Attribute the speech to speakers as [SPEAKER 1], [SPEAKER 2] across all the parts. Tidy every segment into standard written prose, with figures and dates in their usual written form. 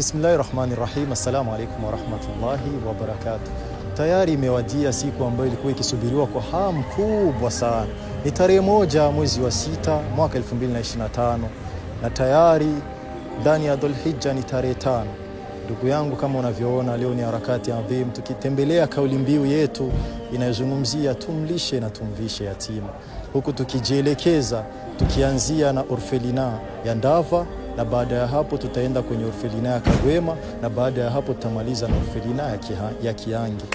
[SPEAKER 1] Bismillahirrahmanirrahim. Assalamu alaikum wa rahmatullahi wa barakatuh. Tayari imewadia siku ambayo ilikuwa ikisubiriwa kwa hamu kubwa sana. Ni tarehe 1 mwezi wa 6 mwaka 2025 na tayari ndani ya Dhulhijja ni tarehe 5. Ndugu yangu, kama unavyoona leo ni harakati adhim, tukitembelea kauli mbiu yetu inayozungumzia tumlishe na tumvishe yatima, huku tukijielekeza tukianzia na orfelina ya Ndava, na baada ya hapo tutaenda kwenye orfelina ya Kagwema, na baada ya hapo tutamaliza na orfelina ya Kiangi.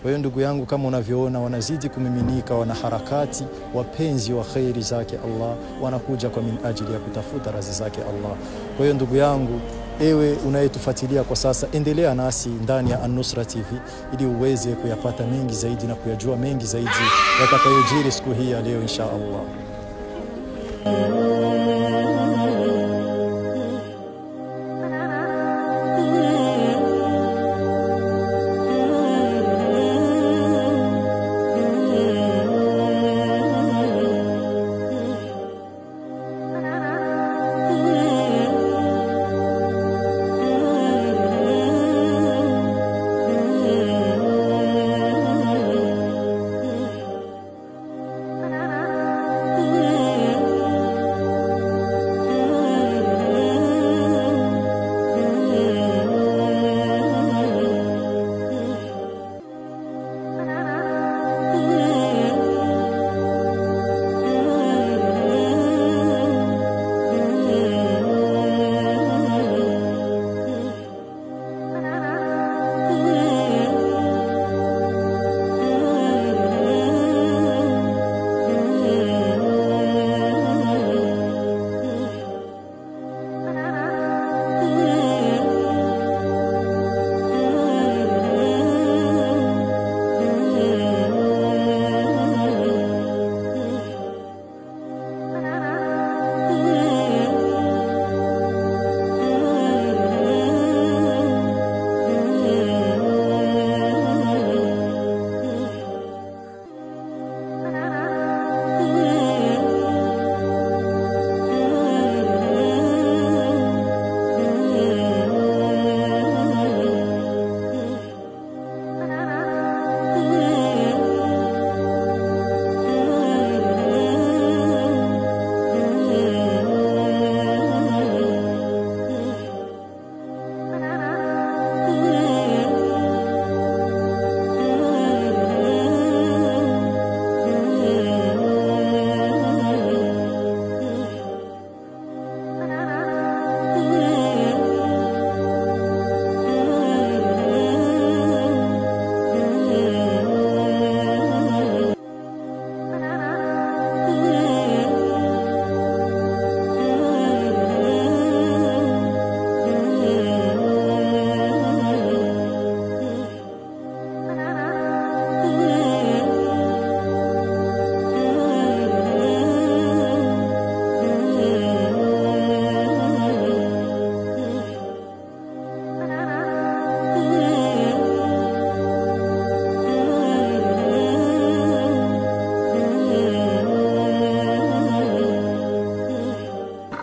[SPEAKER 1] Kwa hiyo ndugu yangu, kama unavyoona wanazidi kumiminika wanaharakati wapenzi wa khairi zake Allah, wanakuja kwa min ajili ya kutafuta radhi zake Allah. Kwa hiyo ndugu yangu, ewe unayetufuatilia kwa sasa, endelea nasi ndani ya An-Nusra TV ili uweze kuyapata mengi zaidi na kuyajua mengi zaidi yatakayojiri siku hii ya leo insha Allah.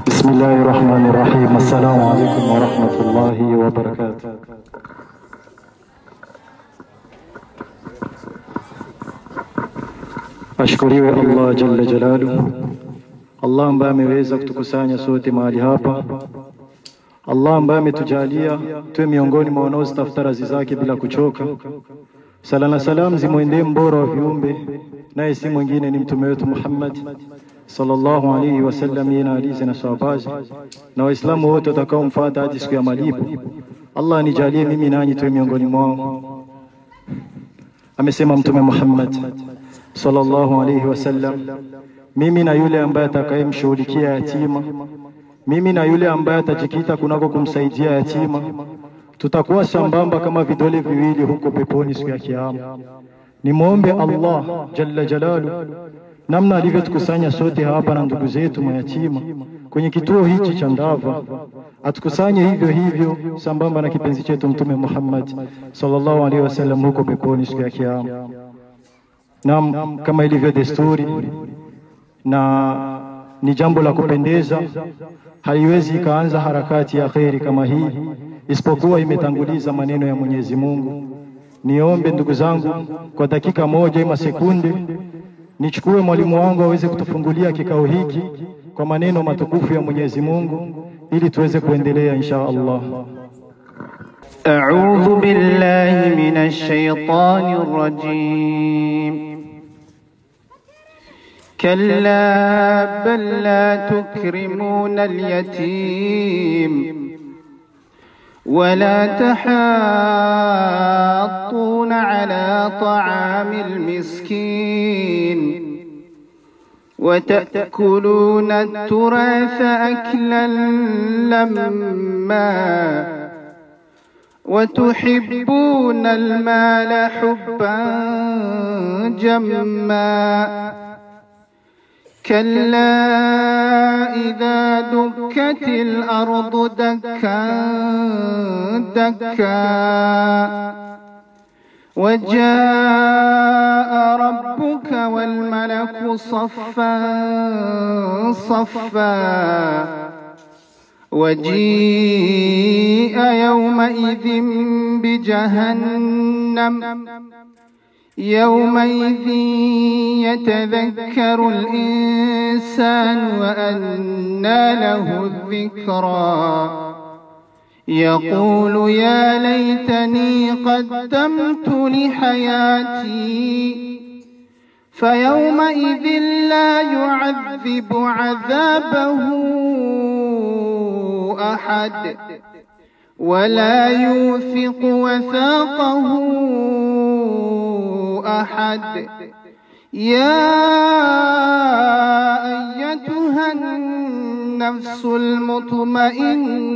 [SPEAKER 1] Bismillahirrahmanirrahim. Assalamu alaikum wa rahmatullahi wa barakatuh. Ashkuriwe Allah jalla jalaluhu, Allah ambaye ameweza kutukusanya sote mahali hapa, Allah ambaye ametujalia tuwe miongoni mwa wanaotafuta radhi zake bila kuchoka. Sala na salam zimwendee mbora wa viumbe, naye si mwingine ni mtume wetu Muhammad sallallahu alayhi wasallam, yeye na alihi na sahabazi na waislamu wote watakaomfuata hadi siku ya malipo. Allah anijalie mimi nanyi tuwe miongoni mwao. Amesema mtume Muhammad sallallahu alayhi wasallam, mimi na yule ambaye atakayemshughulikia yatima, mimi na yule ambaye atajikita kunako kumsaidia yatima, tutakuwa sambamba kama vidole viwili huko peponi siku ya kiyama. Nimuombe Allah jalla jalaluhu, namna alivyotukusanya sote hapa na ndugu zetu mayatima kwenye kituo hichi cha Ndava, atukusanye hivyo hivyo sambamba na kipenzi chetu mtume Muhammad sallallahu alaihi wasallam huko peponi siku ya kiyama. Naam, kama ilivyo desturi na ni jambo la kupendeza, haiwezi ikaanza harakati ya khairi kama hii isipokuwa imetanguliza maneno ya Mwenyezi Mungu. Niombe ndugu zangu kwa dakika moja ama sekunde nichukue mwalimu wangu aweze kutufungulia kikao hiki kwa maneno matukufu ya Mwenyezi Mungu ili tuweze kuendelea insha Allah.
[SPEAKER 2] A'udhu billahi minash shaitanir rajim. Kalla bal la tukrimuna al-yatim ولا تحاضون على طعام المسكين وتأكلون التراث أكلا لما وتحبون المال حبا جما كلا إذا دكت الأرض دكا دكا وجاء ربك والملك صفا صفا وجيء يومئذ بجهنم يومئذ يتذكر الإنسان وأنى له الذكرى يقول يا ليتني قدمت لحياتي فيومئذ لا يعذب عذابه أحد ولا يوثق وثاقه أحد يا أيتها النفس المطمئنة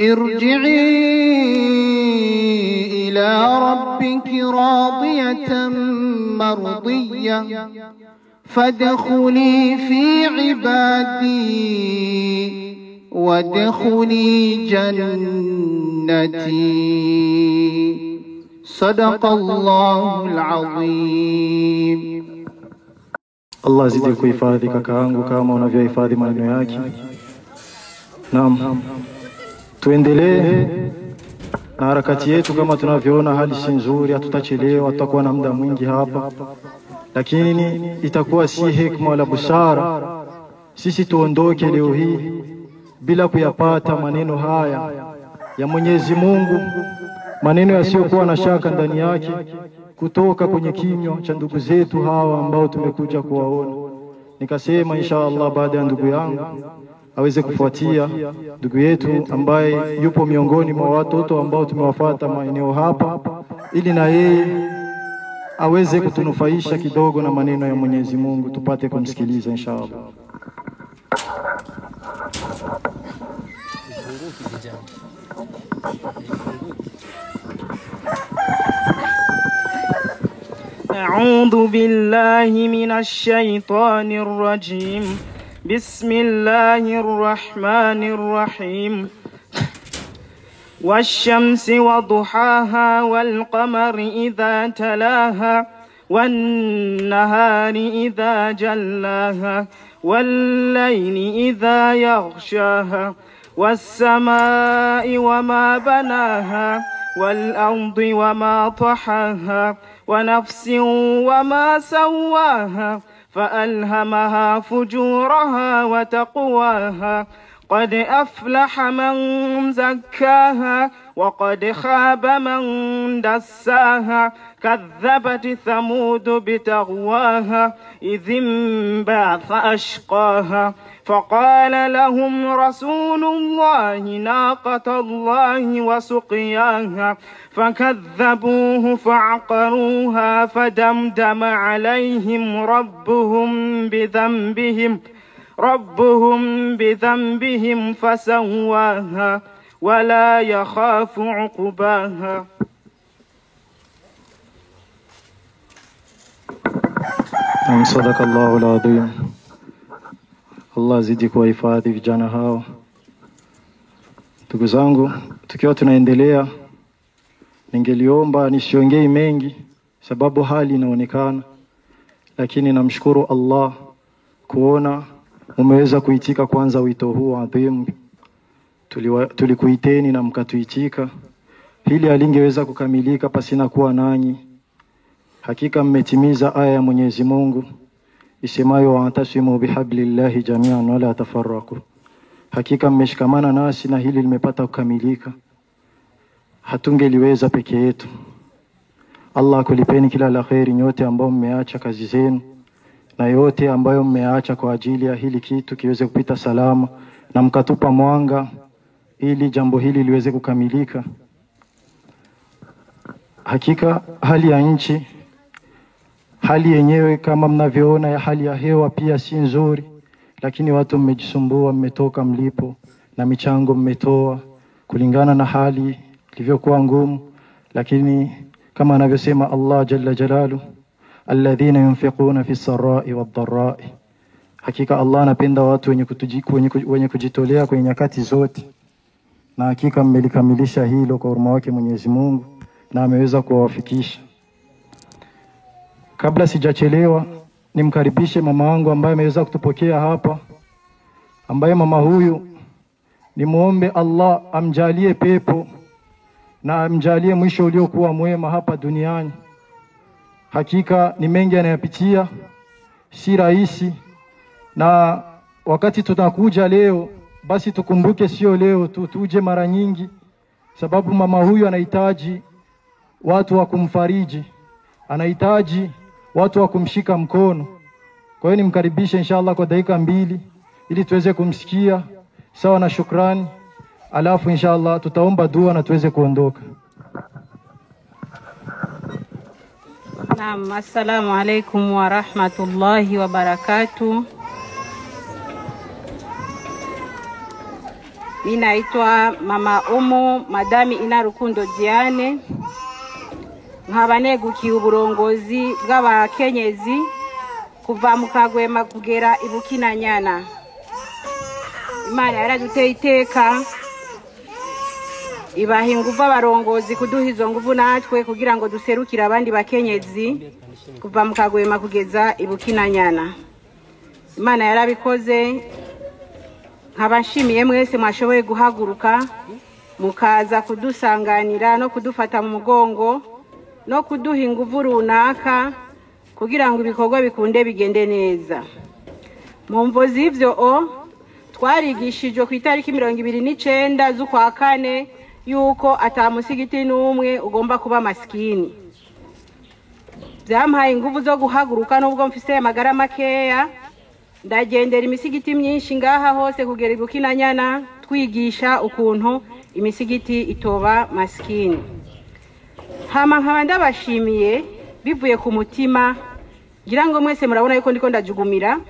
[SPEAKER 2] ارجعي إلى ربك راضية مرضية فادخلي في عبادي وادخلي جنتي صدق الله العظيم.
[SPEAKER 1] Allah azidi kuhifadhi kaka yangu kama unavyohifadhi maneno yake. Naam. Tuendelee na harakati yetu kama tunavyoona hali si nzuri, hatutachelewa, tutakuwa na muda mwingi hapa. Lakini itakuwa si hekima wala busara sisi tuondoke leo hii bila kuyapata maneno haya ya Mwenyezi Mungu, maneno yasiyokuwa na shaka ndani yake kutoka kwenye kinywa cha ndugu zetu hawa ambao tumekuja kuwaona. Nikasema insha Allah baada ya ndugu yangu aweze kufuatia ndugu yetu ambaye yupo miongoni mwa watoto ambao tumewafuata maeneo hapa, ili na yeye aweze kutunufaisha kidogo na maneno ya Mwenyezi Mungu, tupate kumsikiliza insha Allah.
[SPEAKER 3] أعوذ بالله من الشيطان الرجيم. بسم الله الرحمن الرحيم. والشمس وضحاها والقمر إذا تلاها والنهار إذا جلاها والليل إذا يغشاها والسماء وما بناها والأرض وما طحاها ونفس وما سواها فألهمها فجورها وتقواها قد أفلح من زكاها وقد خاب من دساها كذبت ثمود بتغواها إذ انبعث أشقاها فقال لهم رسول الله ناقة الله وسقياها فكذبوه فعقروها فدمدم عليهم ربهم بذنبهم فسواها ولا يخاف عقباها.
[SPEAKER 1] صدق الله العظيم. Allah azidi kuwahifadhi vijana hao. Ndugu zangu, tukiwa tunaendelea, ningeliomba nisiongei mengi sababu hali inaonekana, lakini namshukuru Allah kuona umeweza kuitika kwanza wito huu adhimu. tulikuiteni na mkatuitika. Hili halingeweza kukamilika pasina kuwa nanyi. Hakika mmetimiza aya ya Mwenyezi Mungu isemayo wa'tasimu bihablillahi jami'an wala tafarraqu. Hakika mmeshikamana nasi na hili limepata kukamilika. Hatungeliweza peke yetu. Allah kulipeni kila la kheri nyote ambao mmeacha kazi zenu na yote ambayo mmeacha kwa ajili ya hili kitu kiweze kupita salama, na mkatupa mwanga ili jambo hili liweze kukamilika. Hakika hali ya nchi, hali yenyewe kama mnavyoona ya hali ya hewa pia si nzuri, lakini watu mmejisumbua, mmetoka mlipo na michango mmetoa kulingana na hali ilivyokuwa ngumu. Lakini kama anavyosema Allah jalla jalalu, alladhina yunfiquna fi sarra'i wad-dharra'i, hakika Allah anapenda watu wenye kujitolea kwenye nyakati zote, na hakika mmelikamilisha hilo kwa huruma wake Mwenyezi Mungu na ameweza kuwafikisha. Kabla sijachelewa, nimkaribishe mama wangu ambaye ameweza kutupokea hapa, ambaye mama huyu ni muombe Allah amjalie pepo na amjalie mwisho uliokuwa mwema hapa duniani. Hakika ni mengi anayapitia, si rahisi, na wakati tutakuja leo basi tukumbuke sio leo tu, tuje mara nyingi, sababu mama huyu anahitaji watu wa kumfariji, anahitaji watu wa kumshika mkono. Kwa hiyo nimkaribishe inshallah kwa dakika 2 ili tuweze kumsikia sawa na shukrani, alafu inshallah tutaomba dua na tuweze kuondoka.
[SPEAKER 4] Naam, assalamu alaikum wa rahmatullahi wa barakatuh. Ninaitwa Mama Umu Madami Inarukundo Diane, nkabanegukiye uburongozi bw'abakenyezi kuva mu Kagwema kugera Ibukinanyana. Imana yaraduteye iteka ibaha inguvu abarongozi kuduha izo nguvu natwe kugira ngo duserukire abandi bakenyezi kuva mu Kagwema kugeza Ibukinanyana. Imana yarabikoze. Nkabashimiye mwese mwashoboye guhaguruka mukaza kudusanganira no kudufata mu mugongo no kuduha inguvu runaka kugira ngo ibikorwa bikunde bigende neza. Mu mvo z'ivyo twarigishijwe ku itariki 29 z'ukwa kane yuko atamusigiti n'umwe ugomba kuba maskini. Byampaye inguvu zo guhaguruka nubwo mfise amagara makeya, ndagendera imisigiti myinshi ngaha hose kugera Ibukinanyana twigisha ukuntu imisigiti itoba maskini. Hama nkaba ndabashimiye bivuye ku mutima, ngira ngo mwese murabona yuko ndiko ndajugumira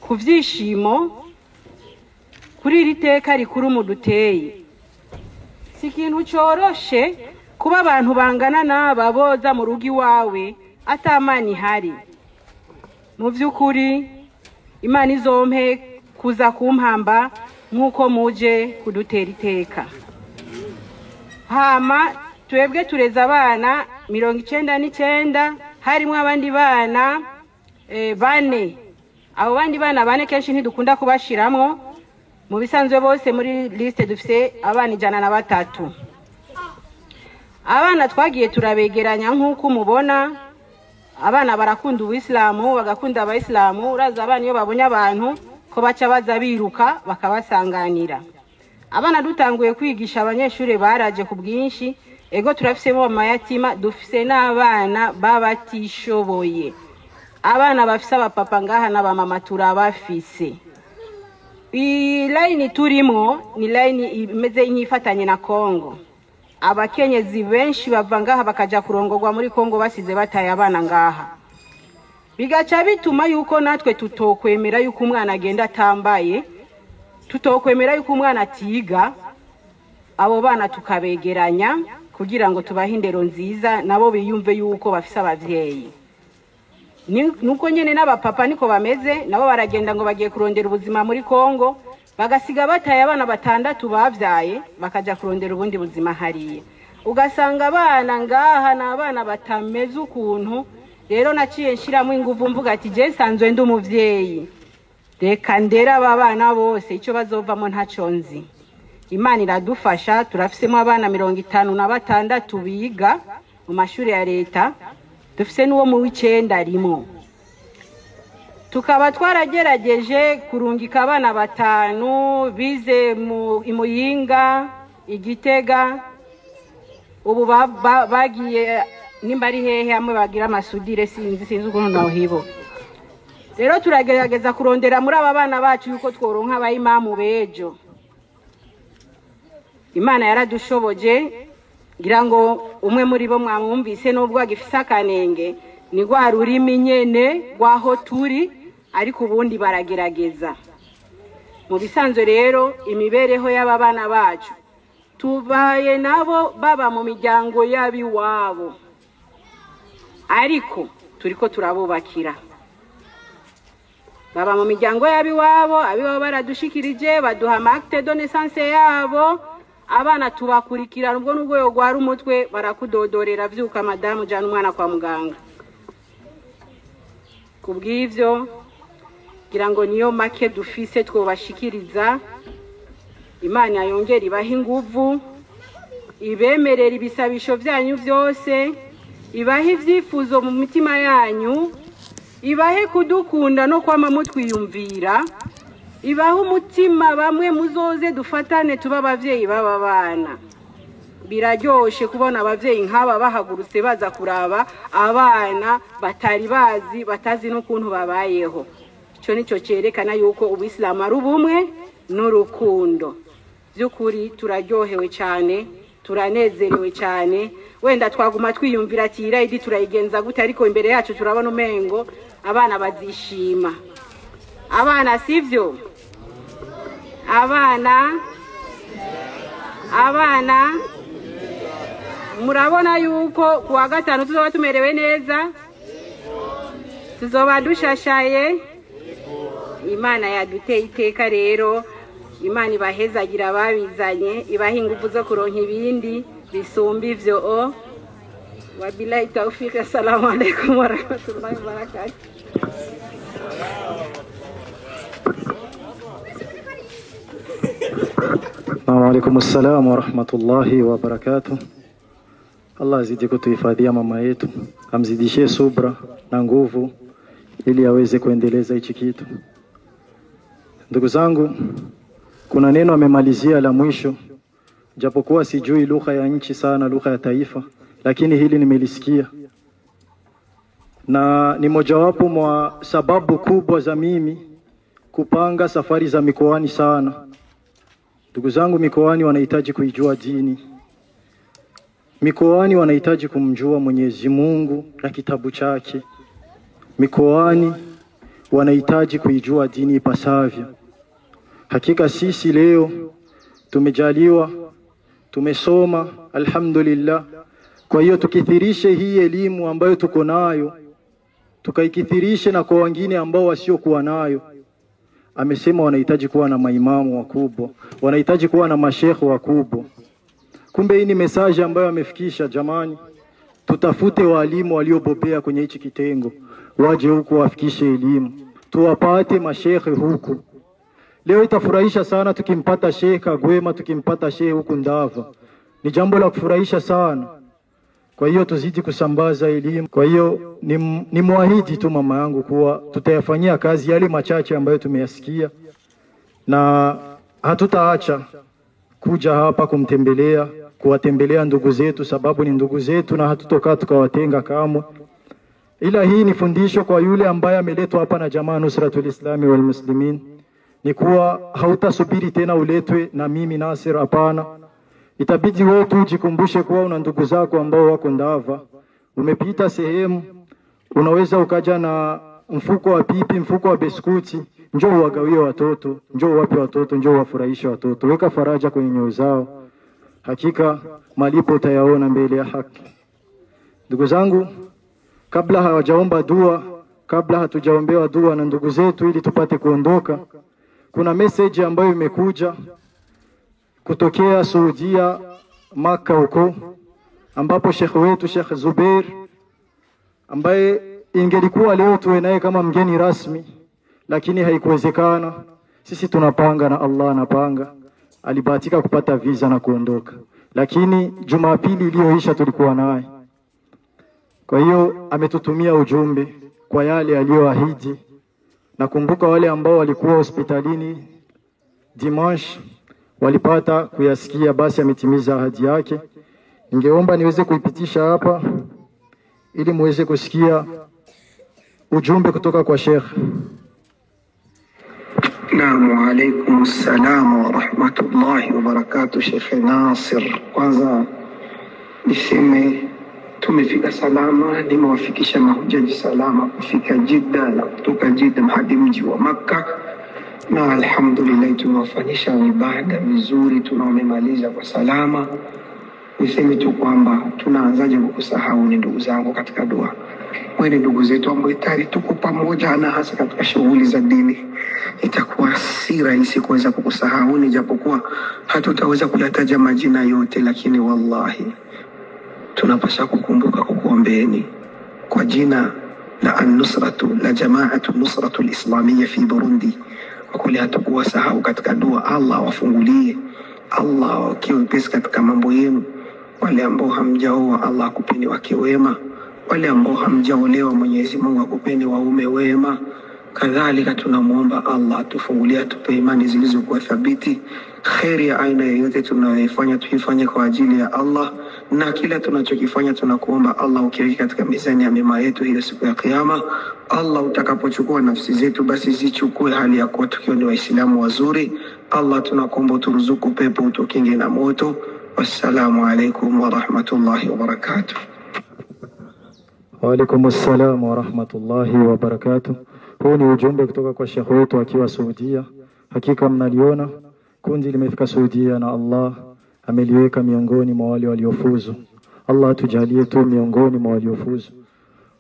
[SPEAKER 4] ku vyishimo kuri iri teka rikuru muduteye. Si ikintu cyoroshe kuba abantu bangana n'aba boza mu rugi wawe atamani hari. Mu vy'ukuri Imana izompe kuza kumpamba nkuko muje kudutera iteka. Hama twebwe tureza abana 99, harimo abandi bana 4. Abo bandi bana 4 kenshi ntidukunda kubashiramwo. Mu bisanzwe bose muri liste dufise abana 103. Abana twagiye turabegeranya nkuko mubona. Abana barakunda ubuislamu, bagakunda abayislamu. Uraza abana iyo babonye abantu ko baca baza biruka bakabasanganira. Abana dutanguye kwigisha abanyeshuri baraje ku bwinshi. Ego turafisemo amayatima, dufise n'abana babatishoboye. Abana bafise abapapa ngaha n'abamama turabafise. Line turimo ni line imeze inyifatanye na Kongo. Abakenyezi benshi bava ngaha bakaja kurongorwa muri Kongo basize bataye abana ngaha. Bigaca bituma yuko natwe tutokwemera yuko umwana agenda atambaye, tutokwemera yuko umwana atiga. Abo bana tukabegeranya kugira ngo tubahe indero nziza, nabo biyumve yuko bafise abavyeyi. Nuko nyene n'abapapa niko bameze, nabo baragenda ngo bagiye kurondera ubuzima muri Kongo, bagasiga bataye abana 6 bavyaye bakaja kurondera ubundi buzima hariye. Ugasanga abana ngaha na abana batameze ukuntu. Rero naciye nshiramo inguvu mvuga ati je sanzwe ndi umuvyeyi, reka ndera aba bana bose icyo bazovamo ntaco nzi. Imana iradufasha, turafisemo abana 56 biga mu mashuri ya leta, dufise n'uwo mu w'icenda rimwe. Tukaba twaragerageje kurungika abana 5 bize mu Imuyinga, Igitega, ubu bagiye nimba ari hehe hamwe bagira amasudire sinzi ukuntu nahibo. Rero turagerageza kurondera muri aba bana bacu yuko tworonka abayimamu bejo. Imana yaradushoboje, ngira ngo umwe muri bo mwamwumvise n'ubwo agifise akanenge ni rwa rurimi nyene rwaho turi, ariko ubundi baragerageza. Mu bisanzwe rero imibereho y'aba bana bacu tubaye nabo baba mu miryango y'abiwabo, ariko turiko turabubakira. Baba mu miryango y'abiwabo, abiwabo baradushikirije baduha acte de naissance yabo, abana tubakurikirana ubwo n'ubwo gwari umutwe barakudodorera vyuka madamu jana umwana kwa muganga. Kubw'ivyo ngira ngo niyo make dufise twobashikiriza. Imana yongera ibaha inguvu, ibemerera ibisabisho vyanyu vyose, ibahe ivyifuzo mu mitima yanyu, ibahe kudukunda no kwama mutwiyumvira, ibahe umutima bamwe muzoze dufatane tuba abavyeyi baba bana. Biraryoshe kubona abavyeyi nk'aba bahagurutse baza kuraba abana batari bazi, batazi n'ukuntu babayeho. Ico nico cerekana yuko Ubuislamu ari ubumwe n'urukundo. Byukuri turaryohewe cyane, turanezerewe cyane. Wenda twaguma twiyumvira ati irayidi turayigenza gute, ariko imbere yacu turabona umengo abana bazishima. Abana sivyo? Abana murabona yuko kuwa gatanu tuzoba tumerewe neza, tuzoba dushashaye. Imana yaduteye iteka rero, Imana ibahezagira ababizanye, ibaha ingufu zo kuronka ibindi bisumba ivyo. Wabillahi tawfiq. Assalamu alaikum wa rahmatullahi wa barakatuh.
[SPEAKER 1] Wa alaikum assalam wa rahmatullahi wa barakatuh. Allah azidi kutuhifadhia mama yetu, amzidishie subra na nguvu ili aweze kuendeleza hichi kitu. Ndugu zangu, kuna neno amemalizia la mwisho, japokuwa sijui lugha ya nchi sana, lugha ya taifa, lakini hili nimelisikia. Na ni mojawapo mwa sababu kubwa za mimi kupanga safari za mikoani sana. Ndugu zangu, mikoani wanahitaji kuijua dini. Mikoani wanahitaji kumjua Mwenyezi Mungu na kitabu chake. Mikoani wanahitaji kuijua dini ipasavyo. Hakika sisi leo tumejaliwa, tumesoma, alhamdulillah. Kwa hiyo tukithirishe hii elimu ambayo tuko nayo, tukaikithirishe na kwa wengine ambao wasiokuwa nayo. Amesema wanahitaji kuwa na maimamu wakubwa, wanahitaji kuwa na mashekhe wakubwa. Kumbe hii ni message ambayo amefikisha. Jamani, tutafute walimu waliobobea kwenye hichi kitengo, waje huku wafikishe elimu, tuwapate mashekhe huku. Leo itafurahisha sana tukimpata Sheikh Kagwema, tukimpata Sheikh huku Ndava. Ni jambo la kufurahisha sana. Kwa hiyo tuzidi kusambaza elimu. Kwa hiyo ni muahidi tu mama yangu kuwa tutayafanyia kazi yale machache ambayo tumeyasikia, na hatutaacha kuja hapa kumtembelea, kuwatembelea ndugu zetu, sababu ni ndugu zetu na hatutokaa tukawatenga kamwe. Ila hii ni fundisho kwa yule ambaye ameletwa hapa na Jamaa Nusratul Islami wal Muslimin, ni kuwa hautasubiri tena uletwe na mimi Nasir, hapana. Itabidi wewe tujikumbushe kuwa una ndugu zako ambao wako Ndava. Umepita sehemu, unaweza ukaja na mfuko wa pipi, mfuko wa biskuti, njoo wagawie watoto, njoo wape watoto, njoo wafurahishe watoto, weka faraja kwenye nyoyo zao. Hakika malipo utayaona mbele ya haki. Ndugu zangu, kabla hawajaomba dua, kabla hatujaombewa dua na ndugu zetu ili tupate kuondoka, kuna message ambayo imekuja kutokea Saudia, Maka huko, ambapo Sheikh wetu Sheikh Zubair, ambaye ingelikuwa leo tuwe naye kama mgeni rasmi, lakini haikuwezekana. Sisi tunapanga na Allah anapanga. alibahatika kupata visa na kuondoka, lakini Jumapili iliyoisha tulikuwa naye. Kwa hiyo ametutumia ujumbe kwa yale aliyoahidi. Nakumbuka wale ambao walikuwa hospitalini Dimanche walipata kuyasikia, basi ametimiza ahadi yake. Ningeomba niweze kuipitisha hapa ili muweze kusikia ujumbe kutoka kwa Sheikh.
[SPEAKER 5] Naam, wa alaykum assalam wa rahmatullahi wa barakatuh. Sheikh Nasir, kwanza niseme tumefika salama, nimewafikisha mahujaji salama kufika Jeddah na kutoka Jeddah hadi mji wa Makkah, na alhamdulillah tumewafanyisha ibada vizuri, tunamaliza kwa salama. Niseme tu kwamba tunaanzaje kukusahau ni ndugu zangu katika dua. Wewe ndugu zetu ambao tayari tuko pamoja na hasa katika shughuli za dini, itakuwa si rahisi kuweza kukusahau, ni japokuwa hatutaweza kuyataja majina yote, lakini wallahi tunapaswa kukumbuka kukuombeeni kwa jina la An-Nusratu, la Jamaatu Nusratu al-Islamiyya fi Burundi. Kwa kweli hatakuwa sahau katika dua. Allah wafungulie, Allah wakiwepesi katika mambo yenu. Wale ambao hamjaoa, Allah akupeni wake wema. Wale ambao hamjaolewa, Mwenyezi Mungu akupeni waume wema. Kadhalika tunamuomba Allah atufungulie, atupe imani zilizokuwa thabiti. Khairi ya aina yoyote tunayoifanya tuifanye kwa ajili ya Allah, na kila tunachokifanya tunakuomba Allah ukiweke katika mizani ya mema yetu ile siku ya Kiyama. Allah utakapochukua nafsi zetu, basi zichukue hali ya kuwa tukiwa ni Waislamu wazuri. Allah tunakuomba turuzuku pepo, utukinge na moto. Wassalamu alaikum wa rahmatullahi wa barakatuh.
[SPEAKER 1] Wa alaikum assalam wa rahmatullahi wa barakatuh. Huu ni ujumbe kutoka kwa Sheikh wetu akiwa Saudia. Hakika mnaliona kundi limefika Saudia na Allah ameliweka miongoni mwa wale waliofuzu. Allah tujalie tu miongoni mwa waliofuzu.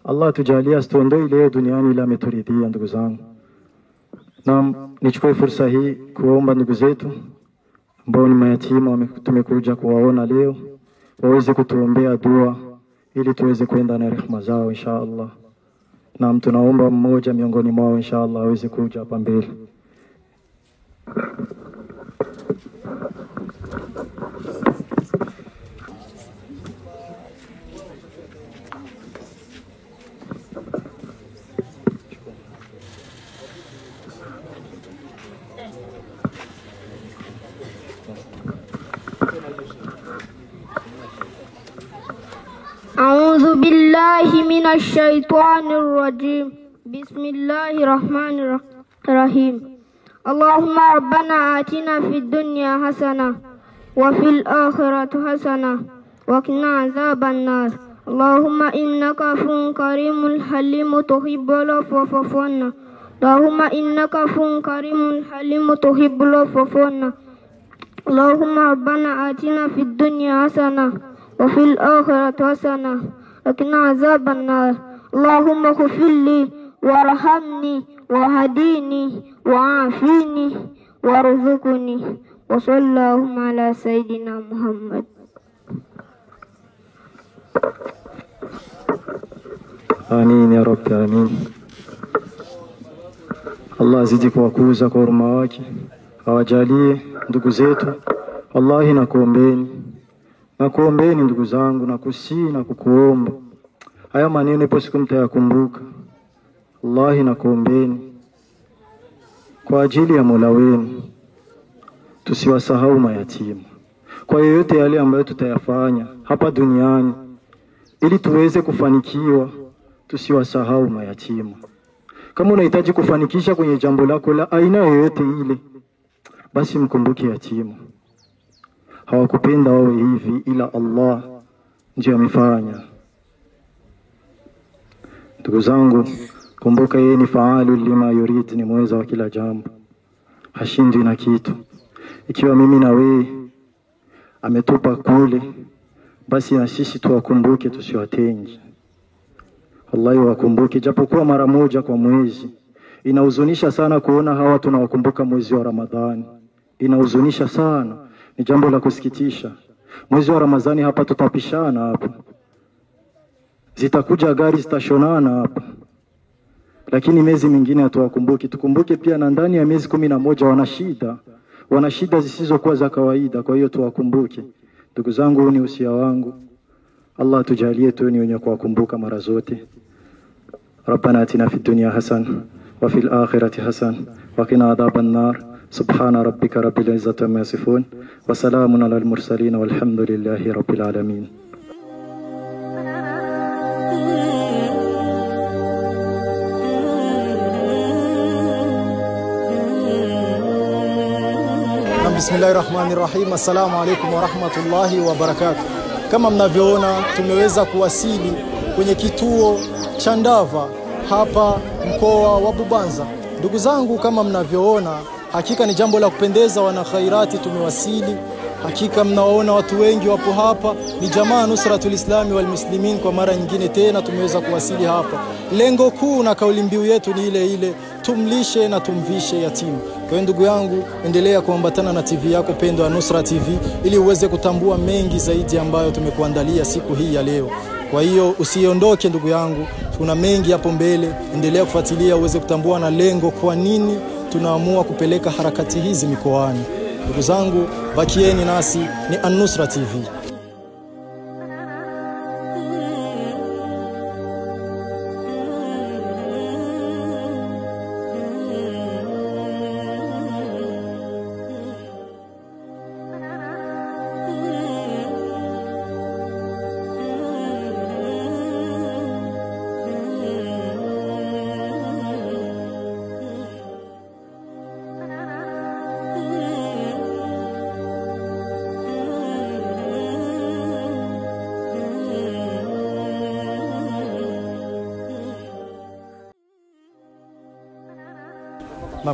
[SPEAKER 1] Allah tujalie asitondoi leo duniani ila ameturidhia ndugu zangu. Na nichukue fursa hii kuomba ndugu zetu ambao ni mayatima tumekuja kuwaona leo, waweze kutuombea dua ili tuweze kwenda na rehema zao inshallah. Na tunaomba mmoja miongoni mwao inshallah aweze kuja hapa mbele.
[SPEAKER 6] أعوذ بالله من الشيطان الرجيم. بسم الله الرحمن الرحيم. اللهم ربنا آتنا في الدنيا حسنة وفي الآخرة حسنة وقنا عذاب النار. اللهم إنك عفو كريم حليم تحب العفو فاعف عنا. اللهم إنك عفو كريم حليم تحب العفو فاعف عنا. اللهم ربنا آتنا في الدنيا حسنة وفي الآخرة حسنة وقنا عذاب النار. اللهم اغفر لي وارحمني وهديني وعافيني وارزقني وصلى اللهم على سيدنا محمد.
[SPEAKER 1] Amin ya Rabbi, amin. Allah azidi kuwakuza kwa huruma wake, awajalie ndugu zetu. Wallahi nakuombeni ndugu zangu, nakusii na kukuomba. Haya maneno ipo siku mtayakumbuka. Wallahi nakuombeni kwa ajili ya Mola wenu, tusiwasahau mayatima. Kwa yoyote yale ambayo tutayafanya hapa duniani ili tuweze kufanikiwa, tusiwasahau mayatima. Kama unahitaji kufanikisha kwenye jambo lako la aina yoyote ile, basi mkumbuke yatima. Hawakupenda wawe hivi, ila Allah ndiye amefanya. Ndugu zangu, kumbuka yeye ni faalu lima yurid, ni mweza wa kila jambo, hashindwi na kitu. Ikiwa mimi na wewe ametupa kule, basi na sisi tuwakumbuke, tusiwatenge. Wallahi wakumbuke, japokuwa mara moja kwa mwezi. Inahuzunisha sana kuona hawa tunawakumbuka mwezi wa Ramadhani. Inahuzunisha sana, ni jambo la kusikitisha. Mwezi wa Ramadhani hapa tutapishana hapa, zitakuja gari zitashonana hapa, lakini miezi mingine hatuwakumbuki. Tukumbuke pia na ndani ya miezi 11 wana shida, wana shida zisizokuwa za kawaida. Kwa hiyo tuwakumbuke. Ndugu zangu, huu ni usia wangu. Allah tujalie tu ni wenye kuwakumbuka mara zote. Rabbana atina fid dunya hasan wa fil akhirati hasan wa qina adhaban nar. Subhana rabbika rabbil izzati amma yasifun wa salamun alal mursalin walhamdulillahi rabbil alamin. Bismillahirrahmanirrahim. Assalamu alaikum wa rahmatullahi wa barakatuh. Kama mnavyoona tumeweza kuwasili kwenye kituo cha Ndava hapa mkoa wa Bubanza. Ndugu zangu, kama mnavyoona, hakika ni jambo la kupendeza, wana khairati tumewasili. Hakika mnawaona watu wengi wapo hapa, ni jamaa Nusratul Islami wal Muslimin. Kwa mara nyingine tena tumeweza kuwasili hapa. Lengo kuu na kauli mbiu yetu ni ile ile, tumlishe na tumvishe yatima. Kwa hiyo ndugu yangu, endelea kuambatana na TV yako pendwa Nusra TV ili uweze kutambua mengi zaidi ambayo tumekuandalia siku hii ya leo. Kwa hiyo usiondoke ndugu yangu, tuna mengi hapo mbele. Endelea kufuatilia uweze kutambua na lengo kwa nini tunaamua kupeleka harakati hizi mikoani. Ndugu zangu, bakieni nasi, ni An-Nusra TV.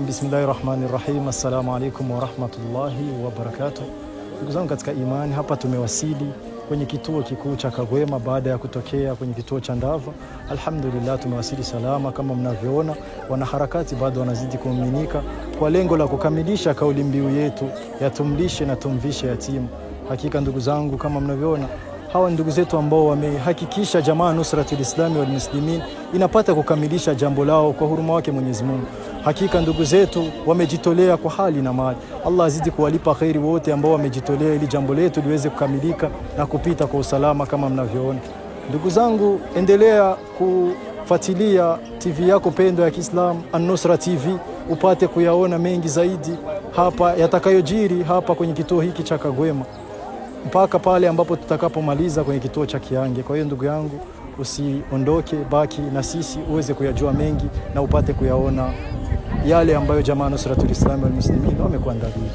[SPEAKER 1] Bismillahirrahmanirrahim. Assalamu alaikum wa rahmatullahi wa barakatuh. Ndugu zangu katika imani, hapa tumewasili kwenye kituo kikuu cha Kagwema baada ya kutokea kwenye kituo cha Ndava. Alhamdulillah tumewasili salama. Kama mnavyoona, wanaharakati bado wanazidi kuaminika kwa lengo la kukamilisha kauli mbiu yetu ya tumlishe na tumvishe yatima. Hakika ndugu zangu, kama mnavyoona, hawa ndugu zetu ambao wamehakikisha jamaa Nusratul Islami wal Muslimin inapata kukamilisha jambo lao kwa huruma wake Mwenyezi Mungu. Hakika ndugu zetu wamejitolea kwa hali na mali. Allah azidi kuwalipa khairi wote ambao wamejitolea ili jambo letu liweze kukamilika na kupita kwa usalama kama mnavyoona. Ndugu zangu, endelea kufuatilia TV yako pendwa ya Kiislamu An-Nusra TV upate kuyaona mengi zaidi hapa yatakayojiri hapa kwenye kituo hiki cha Kagwema mpaka pale ambapo tutakapomaliza kwenye kituo cha Kiange. Kwa hiyo ndugu yangu, usiondoke, baki na sisi uweze kuyajua mengi na upate kuyaona yale ambayo jamaa Nusratul Islam wal Muslimin wamekuandalia.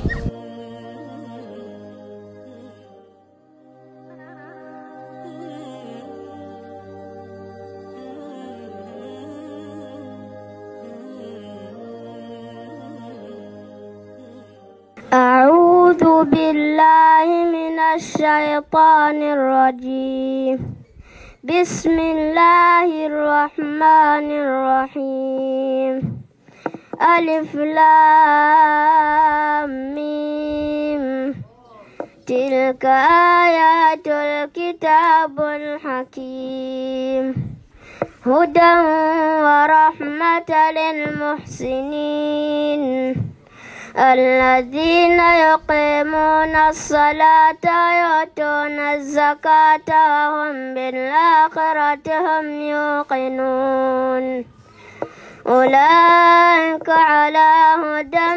[SPEAKER 6] أعوذ بالله من الشيطان الرجيم. بسم الله الرحمن الرحيم. ألف لام ميم. تلك آيات الكتاب الحكيم. هدى ورحمة للمحسنين الذين يقيمون الصلاة ويؤتون الزكاة وهم بالآخرة هم يوقنون. أولئك على هدى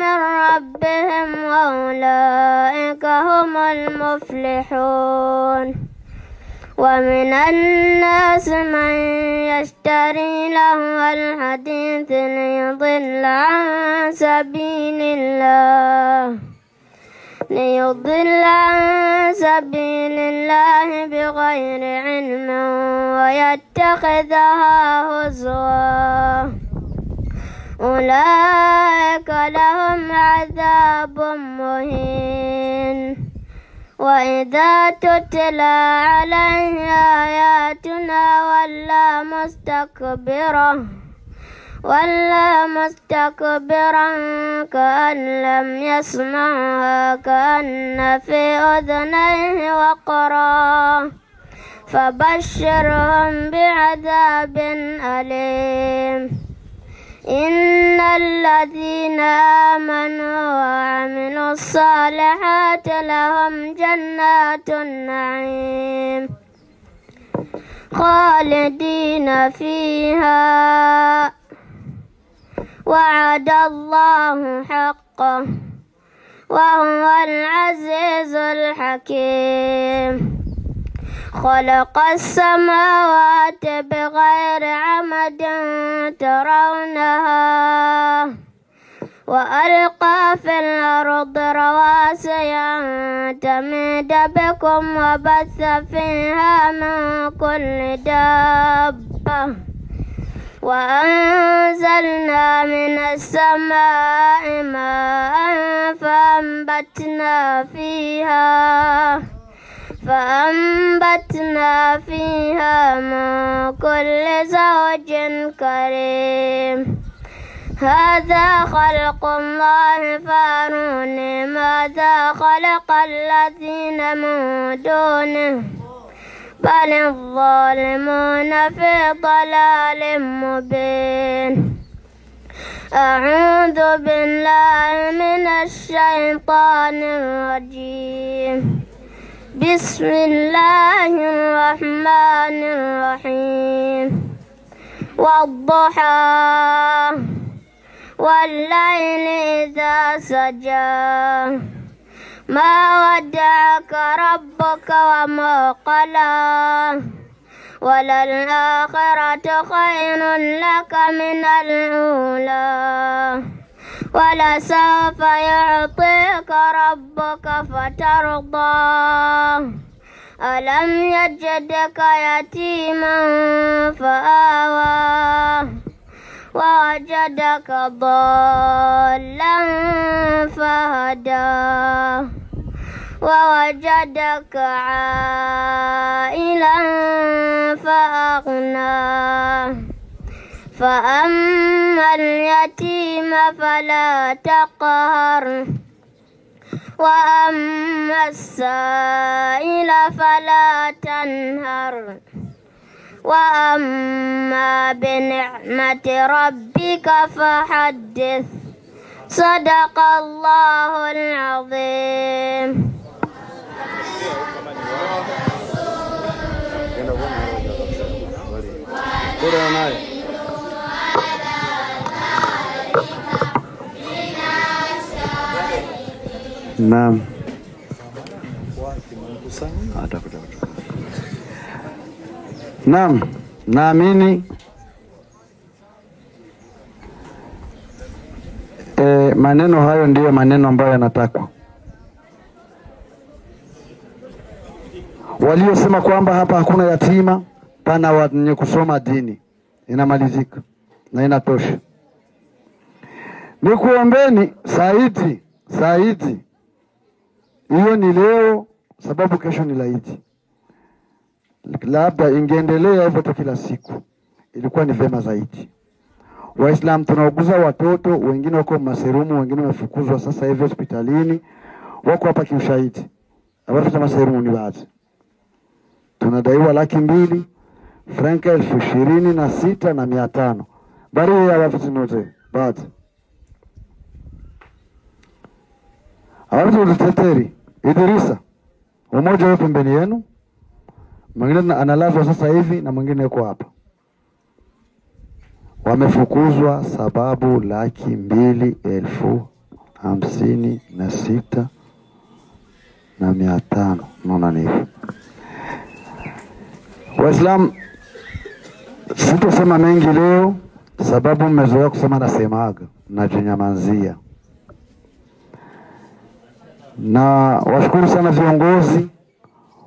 [SPEAKER 6] من ربهم وأولئك هم المفلحون. ومن الناس من يشتري لهو الحديث ليضل عن سبيل الله بغير علم ويتخذها هزوا. أولئك لهم عذاب مهين. وإذا تتلى عليه آياتنا ولا مستكبرا كأن لم يسمعها كأن في أذنيه وقرا. فبشرهم بعذاب أليم إن الذين آمنوا وعملوا الصالحات لهم جنات النعيم خالدين فيها وعد الله حقه وهو العزيز الحكيم خلق السماوات بغير عمد ترونها وألقى في الأرض رواسي أن تميد بكم وبث فيها من كل دابة وأنزلنا من السماء ماء فأنبتنا فيها من كل زوج كريم هذا خلق الله فاروني ماذا خلق الذين من دونه بل الظالمون في ضلال مبين أعوذ بالله من الشيطان الرجيم بسم الله الرحمن الرحيم والضحى والليل إذا سجى ما ودعك ربك وما قلى وللآخرة خير لك من الأولى ولسوف يعطيك ربك فترضى ألم يجدك يتيما فآوى ووجدك ضالا فهدى ووجدك عائلا فأغنى فأما اليتيم فلا تقهر وأما السائل فلا تنهر وأما بنعمة ربك فحدث صدق الله العظيم.
[SPEAKER 7] Naam. Naam, naamini maneno hayo ndiyo maneno ambayo yanatakwa. Waliosema kwamba hapa hakuna yatima, pana wenye kusoma dini, inamalizika na inatosha. Nikuombeni Saidi, hiyo ni leo sababu kesho ni laiti. Labda ingeendelea hivyo tu kila siku, ilikuwa ni vema zaidi. Waislamu tunauguza watoto, wengine wako maserumu, wengine wamefukuzwa sasa hivi hospitalini, wako hapa kiushahidi. Hawafu za maserumu ni baadhi. Tunadaiwa 200,000, franka 26,500. Bari ya hawafu note, baadhi. Hawafu uliteteri, Idrisa, umoja wewe pembeni yenu. Mwingine analazwa sasa hivi na mwingine yuko hapa. Wamefukuzwa sababu 256,500. Unaona nini? Waislamu, sitosema mengi leo sababu mmezoea kusema nasemaga na jinyamazia. Na washukuru sana viongozi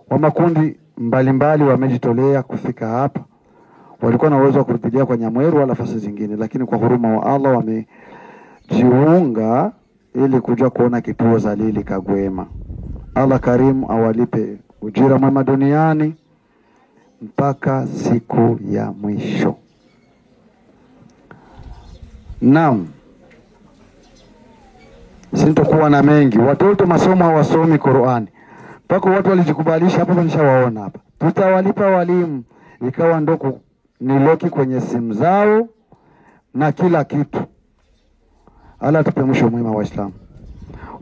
[SPEAKER 7] wa makundi mbalimbali wamejitolea kufika hapa. Walikuwa na uwezo wa kurudia kwa Nyamweru wala nafasi zingine, lakini kwa huruma wa Allah wamejiunga ili kuja kuona kituo Zalili Kagwema. Allah Karimu awalipe ujira mwema duniani mpaka siku ya mwisho. Naam. Sintokuwa na mengi. Watoto masomo hawasomi Qur'ani. Pako watu walijikubalisha hapa, nishawaona hapa. Tutawalipa walimu ikawa ndoko niloki kwenye simu zao na kila kitu. Allah tupe mwisho mwema Waislamu.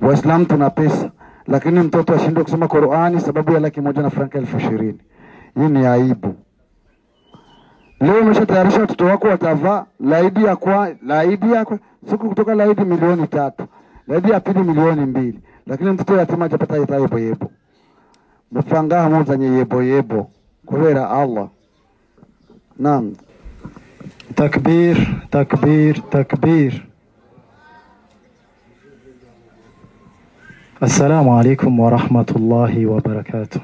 [SPEAKER 7] Waislamu tuna pesa, lakini mtoto ashindwe kusoma Qur'ani sababu ya 1,000 na franka 20,000. Hii ni aibu. Leo umeshatayarisha watoto wako watavaa laidi ya siku kutoka laidi 3,000,000. Laidi ya pili 2,000,000. Lakini mtoto yatima hajapata yebo yebo. Mfanga muzanye yebo yebo. Kubera Allah. Naam.
[SPEAKER 1] Takbir, takbir, takbir. Assalamu alaikum wa rahmatullahi wa barakatuh.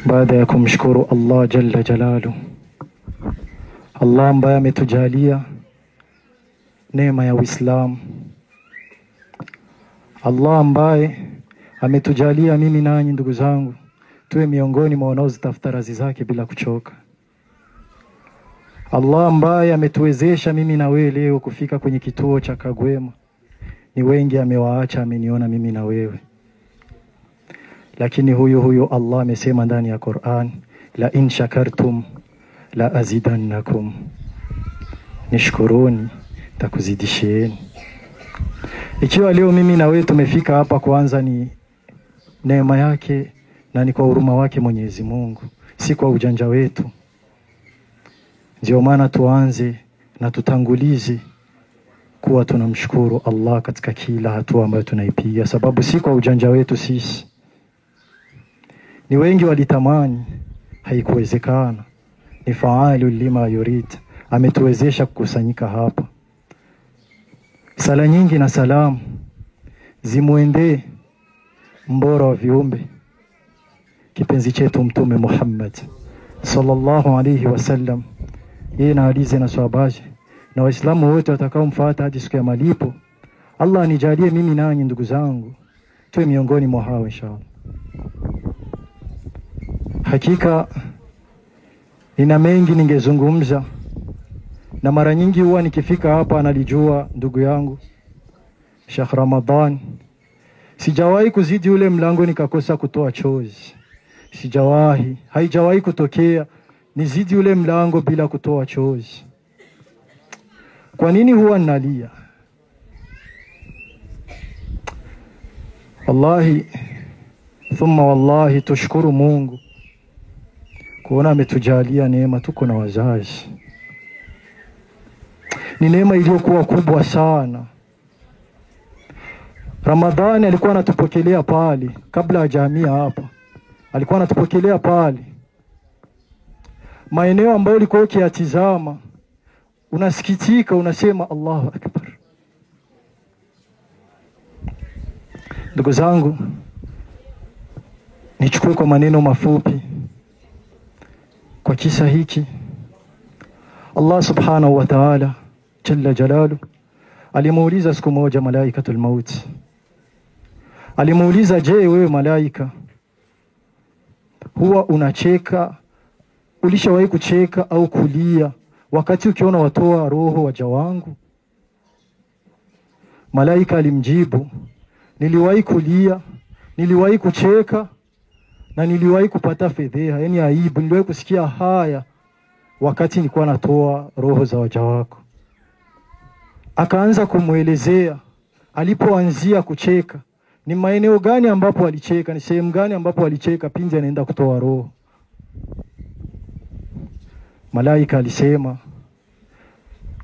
[SPEAKER 1] Baada ya kumshukuru Allah jalla jalalu, Allah ambaye ametujalia neema ya Uislamu, Allah ambaye ametujalia mimi nanyi ndugu zangu tuwe miongoni mwa wanaozitafuta radhi zake bila kuchoka, Allah ambaye ametuwezesha mimi na wewe leo kufika kwenye kituo cha Kagwema. Ni wengi amewaacha, ameniona mimi na wewe, lakini huyo Allah amesema ndani ya Qur'an, la in shakartum la azidannakum, nishkuruni takuzidishieni. Ikiwa leo mimi na wewe tumefika hapa, kwanza ni neema yake na ni kwa huruma wake Mwenyezi Mungu, si kwa ujanja wetu. Ndio maana tuanze na tutangulize kuwa tunamshukuru Allah katika kila hatua ambayo tunaipiga, sababu si kwa ujanja wetu sisi. Ni wengi walitamani, haikuwezekana. Ni faalu lima yurid, ametuwezesha kukusanyika hapa. Sala nyingi na salamu zimuende mbora wa viumbe, kipenzi chetu Mtume Muhammad sallallahu alayhi wasallam, yeye na alize na sahabaje na Waislamu wote watakaomfuata hadi siku ya malipo. Allah anijalie mimi nanyi ndugu zangu tuwe miongoni mwa hao inshallah. Hakika nina mengi ningezungumza, na mara nyingi huwa nikifika hapa analijua ndugu yangu Sheikh Ramadhan, sijawahi kuzidi ule mlango nikakosa kutoa chozi. Sijawahi, haijawahi kutokea nizidi ule mlango bila kutoa chozi. Kwa nini huwa nalia? Wallahi thumma wallahi tushukuru Mungu kuona ametujalia neema tuko na wazazi. Ni neema iliyokuwa kubwa sana. Ramadhani alikuwa anatupokelea pale kabla ya jamia hapa. Alikuwa anatupokelea pale. Maeneo ambayo ulikuwa ukiyatizama unasikitika, unasema Allahu Akbar. Ndugu zangu, nichukue kwa maneno mafupi kwa kisa hiki. Allah subhanahu wa ta'ala jalla jalalu alimuuliza siku moja malaikatul maut, alimuuliza, je, wewe malaika huwa unacheka, ulishawahi kucheka au kulia wakati ukiona watoa roho waja wangu? Malaika alimjibu, niliwahi kulia, niliwahi kucheka na niliwahi kupata fedheha, yani aibu, niliwahi kusikia haya wakati nilikuwa natoa roho za waja wako. Akaanza kumuelezea alipoanzia kucheka, ni maeneo gani ambapo alicheka, ni sehemu gani ambapo alicheka pindi anaenda kutoa roho. Malaika alisema,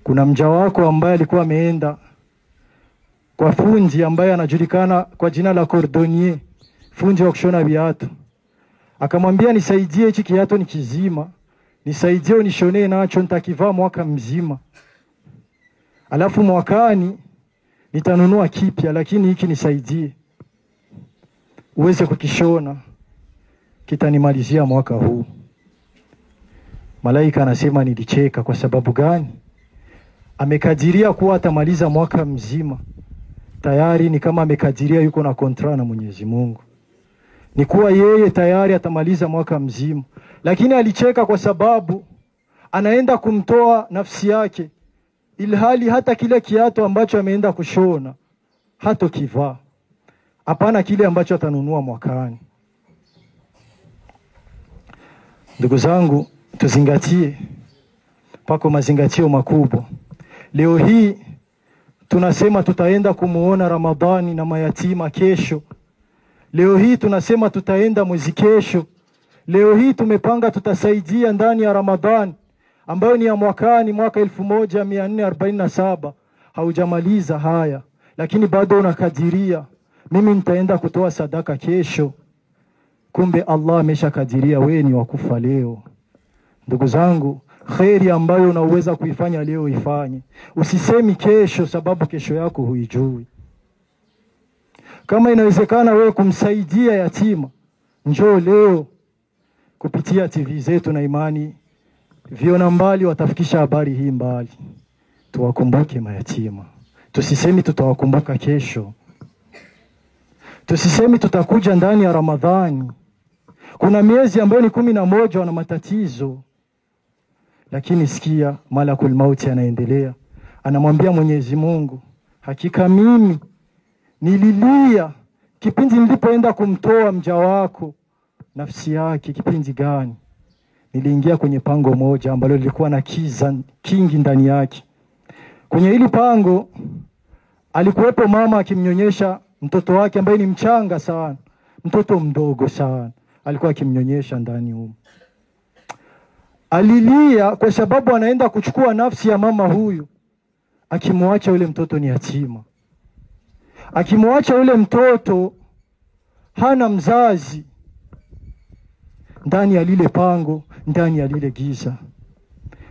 [SPEAKER 1] kuna mja wako ambaye alikuwa ameenda kwa fundi ambaye anajulikana kwa jina la cordonnier, fundi wa kushona viatu. Akamwambia, nisaidie hiki kiatu ni kizima, nisaidie unishonee nacho, nitakivaa mwaka mzima. Alafu mwakani nitanunua kipya, lakini hiki nisaidie uweze kukishona, kitanimalizia mwaka huu. Malaika anasema, nilicheka. Kwa sababu gani? Amekadiria kuwa atamaliza mwaka mzima. Tayari ni kama amekadiria yuko na kontra na Mwenyezi Mungu, ni kuwa yeye tayari atamaliza mwaka mzima. Lakini alicheka kwa sababu anaenda kumtoa nafsi yake, ilhali hata kile kiatu ambacho ameenda kushona hato kivaa, hapana kile ambacho atanunua mwakani. Ndugu zangu, tuzingatie, pako mazingatio makubwa. Leo hii tunasema tutaenda kumuona Ramadhani na mayatima kesho. Leo hii tunasema tutaenda mwezi kesho. Leo hii tumepanga tutasaidia ndani ya Ramadhani ambayo ni ya mwakani, mwaka 1447. Haujamaliza haya, lakini bado unakadiria mimi nitaenda kutoa sadaka kesho. Kumbe Allah ameshakadiria wewe ni wakufa leo. Ndugu zangu, khairi ambayo unaweza kuifanya leo ifanye. Usisemi kesho, sababu kesho yako huijui. Kama inawezekana wewe kumsaidia yatima, njoo leo. Kupitia TV zetu na Imani Viona Mbali watafikisha habari hii mbali. Tuwakumbuke mayatima. Tusisemi tutawakumbuka kesho. Tusisemi tutakuja ndani ya Ramadhani. Kuna miezi ambayo ni 11 wana matatizo. Lakini sikia, Malakul Mauti anaendelea. Anamwambia Mwenyezi Mungu, hakika mimi nililia kipindi nilipoenda kumtoa mja wako nafsi yake. Kipindi gani? Niliingia kwenye pango moja ambalo lilikuwa na kiza kingi ndani yake. Kwenye hili pango alikuwepo mama akimnyonyesha mtoto wake ambaye ni mchanga sana, mtoto mdogo sana, alikuwa akimnyonyesha ndani humo. Alilia kwa sababu anaenda kuchukua nafsi ya mama huyu, akimwacha yule mtoto ni yatima, akimwacha yule mtoto hana mzazi, ndani ya lile pango, ndani ya lile giza.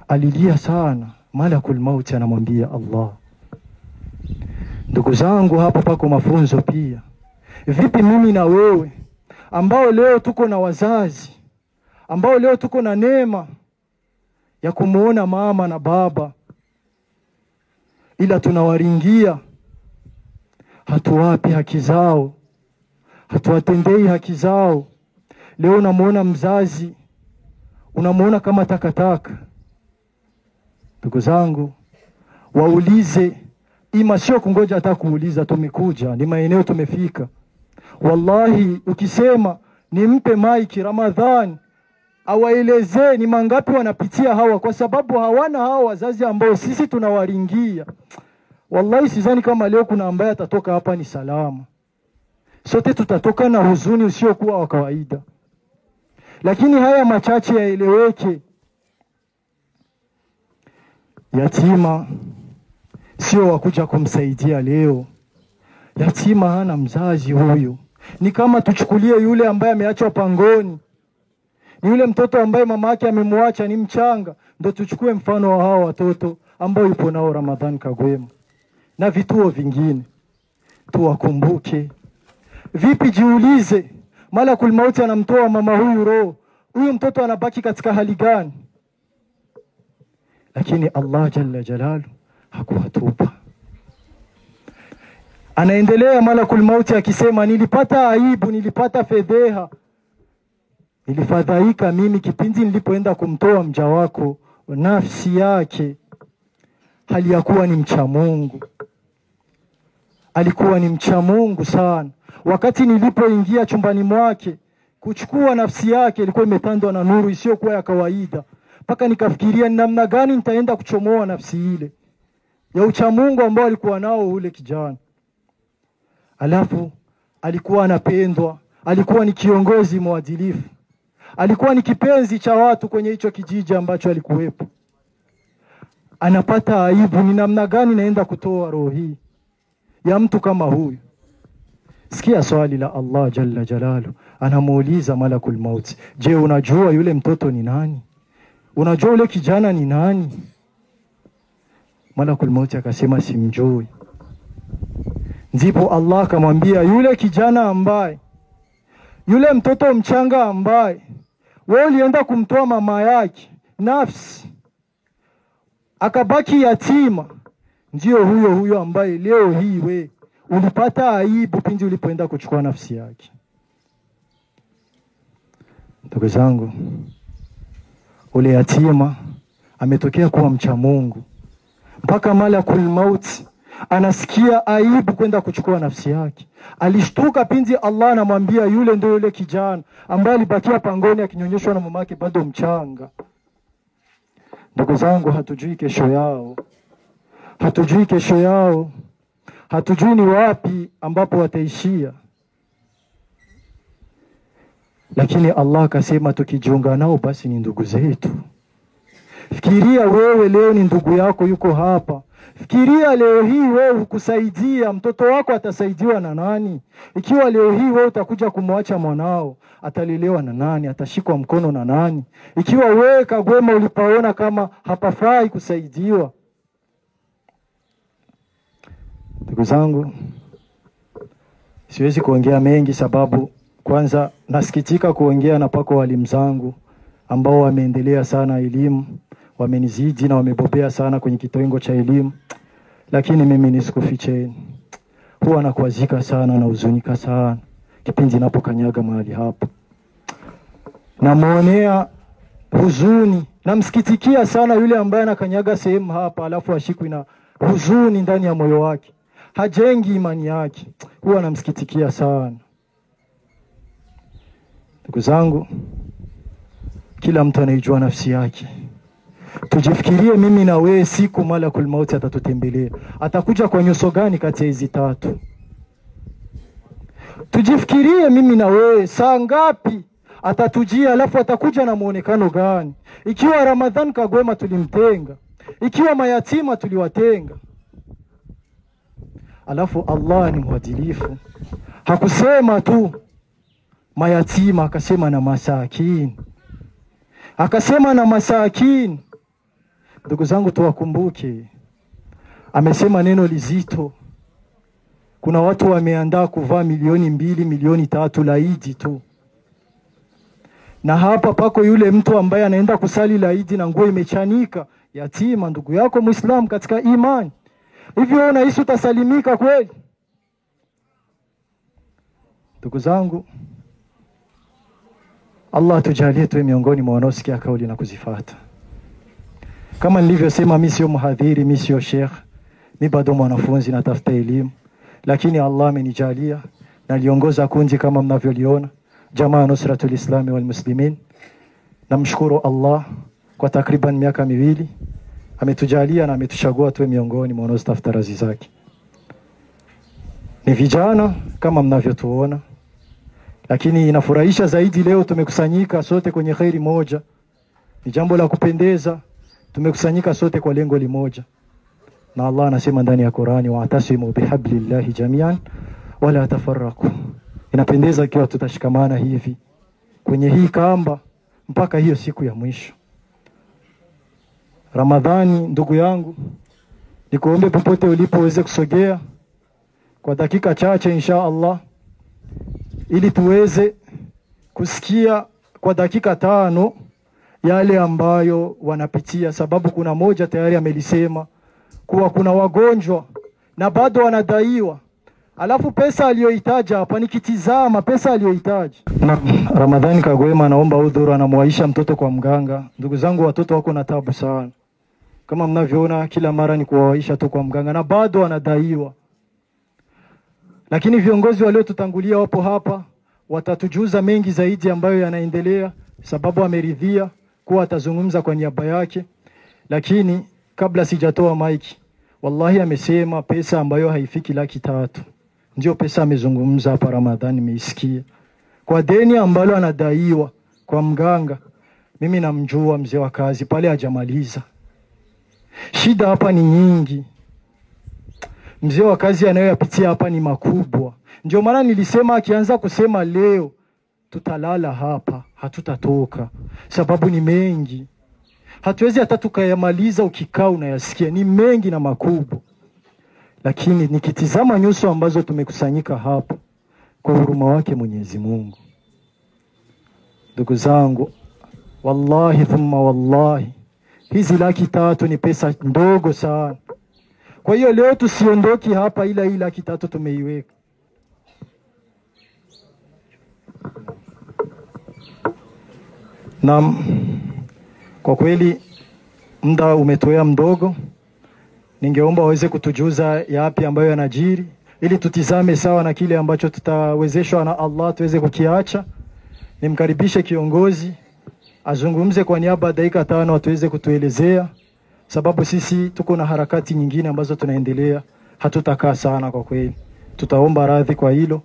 [SPEAKER 1] Alilia sana. Malakul Mauti anamwambia Allah. Ndugu zangu, hapa pako mafunzo pia. Vipi mimi na wewe ambao leo tuko na wazazi, ambao leo tuko na neema ya kumuona mama na baba, ila tunawaringia, hatuwapi haki zao, hatuwatendei haki zao. Leo unamuona mzazi, unamuona kama takataka. Ndugu zangu, waulize, ima sio kungoja hata kuuliza, tumekuja, ni maeneo tumefika. Wallahi, ukisema nimpe maiki Ramadhani awaelezee ni mangapi wanapitia hawa, kwa sababu hawana hawa wazazi ambao sisi tunawaringia. Wallahi, sidhani kama leo kuna ambaye atatoka hapa ni salama. Sote tutatoka na huzuni usiokuwa wa kawaida. Lakini haya machache yaeleweke. Yatima sio wakuja kumsaidia leo. Yatima hana mzazi huyu. Ni kama tuchukulie yule ambaye ameachwa pangoni. Ni yule mtoto ambaye mama yake amemwacha ni mchanga. Ndio tuchukue mfano wa hao watoto ambao yupo nao Ramadhani Kagwema na vituo vingine. Tuwakumbuke. Vipi, jiulize, Malakul Mauti anamtoa mama huyu roho, huyu mtoto anabaki katika hali gani? Lakini Allah Jalla Jalalu hakuwatupa. Anaendelea Malakul Mauti akisema, nilipata aibu, nilipata fedheha, nilifadhaika mimi kipindi nilipoenda kumtoa mja wako nafsi yake. Hali ya kuwa ni mcha Mungu, alikuwa ni mcha Mungu sana. Wakati nilipoingia chumbani mwake kuchukua nafsi yake, ilikuwa imetandwa na nuru isiyokuwa ya kawaida, mpaka nikafikiria ni namna gani nitaenda kuchomoa nafsi ile ya ucha Mungu ambao alikuwa nao ule kijana. Alafu alikuwa anapendwa, alikuwa ni kiongozi mwadilifu, alikuwa ni kipenzi cha watu kwenye hicho kijiji ambacho alikuwepo. Anapata aibu, ni namna gani naenda kutoa roho hii ya mtu kama huyu? Sikia swali la Allah Jalla Jalalu. Anamuuliza Malakul Mauti, je, unajua yule mtoto ni nani? Unajua yule kijana ni nani? Malakul Mauti akasema simjui. Ndipo Allah akamwambia, yule kijana ambaye, yule mtoto mchanga ambaye wewe ulienda kumtoa mama yake nafsi akabaki yatima, ndio huyo ambaye leo hii we ulipata aibu pindi ulipoenda kuchukua nafsi yake. Ndugu zangu, ule yatima ametokea kuwa mcha Mungu, mpaka Malakul Mauti anasikia aibu kwenda kuchukua nafsi yake. Alishtuka pindi Allah anamwambia yule ndio yule kijana ambaye alibakia pangoni akinyonyeshwa na mamake bado mchanga. Ndugu zangu, hatujui kesho yao. Hatujui kesho yao. Hatujui ni wapi ambapo wataishia. Lakini Allah akasema tukijiunga nao basi ni ndugu zetu. Fikiria wewe leo ni ndugu yako yuko hapa. Fikiria leo hii wewe hukusaidia, mtoto wako atasaidiwa na nani? Ikiwa leo hii wewe utakuja kumwacha mwanao, atalelewa na nani? Atashikwa mkono na nani? Ikiwa wewe Kagwema ulipaona kama hapafai kusaidiwa. Ndugu zangu, siwezi kuongea mengi sababu kwanza nasikitika kuongea na pako walimu zangu ambao wameendelea sana elimu, wamenizidi na wamebobea sana kwenye kitengo cha elimu. Lakini mimi nisikuficheni, huwa nakwazika sana na huzunika sana kipindi ninapokanyaga mahali hapa. Namuonea huzuni, namsikitikia sana yule ambaye anakanyaga sehemu hapa alafu ashikwe na huzuni ndani ya moyo wake. Hajengi imani yake. Huwa namsikitikia sana. Ndugu zangu, kila mtu anaijua nafsi yake. Tujifikirie mimi na wewe siku malakul mauti atatutembelea. Atakuja kwa nyuso gani kati ya hizi tatu? Tujifikirie mimi na wewe saa ngapi atatujia, alafu atakuja na muonekano gani? Ikiwa Ramadhan Kagwema tulimtenga, ikiwa mayatima tuliwatenga. Alafu Allah ni mwadilifu. Hakusema tu mayatima, akasema na masakin. Akasema na masakin. Ndugu zangu, tuwakumbuke. Amesema neno lizito. Kuna watu wameandaa kuvaa 2,000,000, 3,000,000 laidi tu. Na hapa pako yule mtu ambaye anaenda kusali laidi na nguo imechanika, yatima, ndugu yako Muislamu katika imani. Hivyo unahisi utasalimika kweli? Ndugu zangu, Allah tujalie tuwe miongoni mwa wanaosikia kauli na kuzifuata. Kama nilivyosema, mimi sio mhadhiri, mimi sio sheikh, mimi bado mwanafunzi natafuta elimu, lakini Allah amenijalia na liongoza kundi kama mnavyoliona, Jamaa Nusratul Islam wal Muslimin. Namshukuru Allah kwa takriban miaka 2 ametujalia na ametuchagua tuwe miongoni mwa wanaotafuta radhi zake. Ni vijana kama mnavyotuona, lakini inafurahisha zaidi leo tumekusanyika sote kwenye khairi moja. Ni jambo la kupendeza, tumekusanyika sote kwa lengo limoja. Na Allah anasema ndani ya Qur'ani, wa'tasimu bihablillahi jami'an wala tafarraqu. Inapendeza ikiwa tutashikamana hivi kwenye hii kamba mpaka hiyo siku ya mwisho. Ramadhani, ndugu yangu, nikuombe popote ulipo uweze kusogea kwa dakika chache insha Allah, ili tuweze kusikia kwa dakika 5 yale ambayo wanapitia. Sababu kuna moja tayari amelisema kuwa kuna wagonjwa na bado wanadaiwa. Alafu pesa aliyohitaji hapa nikitizama pesa aliyohitaji. Na Ramadhani Kagwema anaomba udhuru, anamwaisha mtoto kwa mganga. Ndugu zangu, watoto wako na tabu sana. Kama mnavyoona kila mara ni kuwaisha tu kwa mganga na bado wanadaiwa. Lakini viongozi waliotutangulia wapo hapa, watatujuza mengi zaidi ambayo yanaendelea, sababu ameridhia kuwa atazungumza kwa niaba yake. Lakini kabla sijatoa maiki, wallahi amesema pesa ambayo haifiki 300,000 ndio pesa amezungumza hapa Ramadhani, nimeisikia. Kwa deni ambalo anadaiwa kwa mganga. Mimi namjua mzee wa kazi pale hajamaliza. Shida hapa ni nyingi. Mzee wa kazi anayoyapitia hapa ni makubwa. Ndio maana nilisema akianza kusema leo tutalala hapa, hatutatoka. Sababu ni mengi. Hatuwezi hata tukayamaliza ukikaa unayasikia, ni mengi na makubwa. Lakini nikitizama nyuso ambazo tumekusanyika hapa, kwa huruma wake Mwenyezi Mungu, ndugu zangu, wallahi thumma wallahi, hizi 300,000 ni pesa ndogo sana. Kwa hiyo leo tusiondoki hapa ila hii 300,000 tumeiweka. Na kwa kweli muda umetoa mdogo, ningeomba waweze kutujuza yapi ambayo yanajiri, ili tutizame sawa na kile ambacho tutawezeshwa na Allah tuweze kukiacha. Nimkaribishe kiongozi azungumze kwa niaba dakika 5 tuweze kutuelezea, sababu sisi tuko na harakati nyingine ambazo tunaendelea, hatutakaa sana kwa kweli. Tutaomba radhi kwa hilo,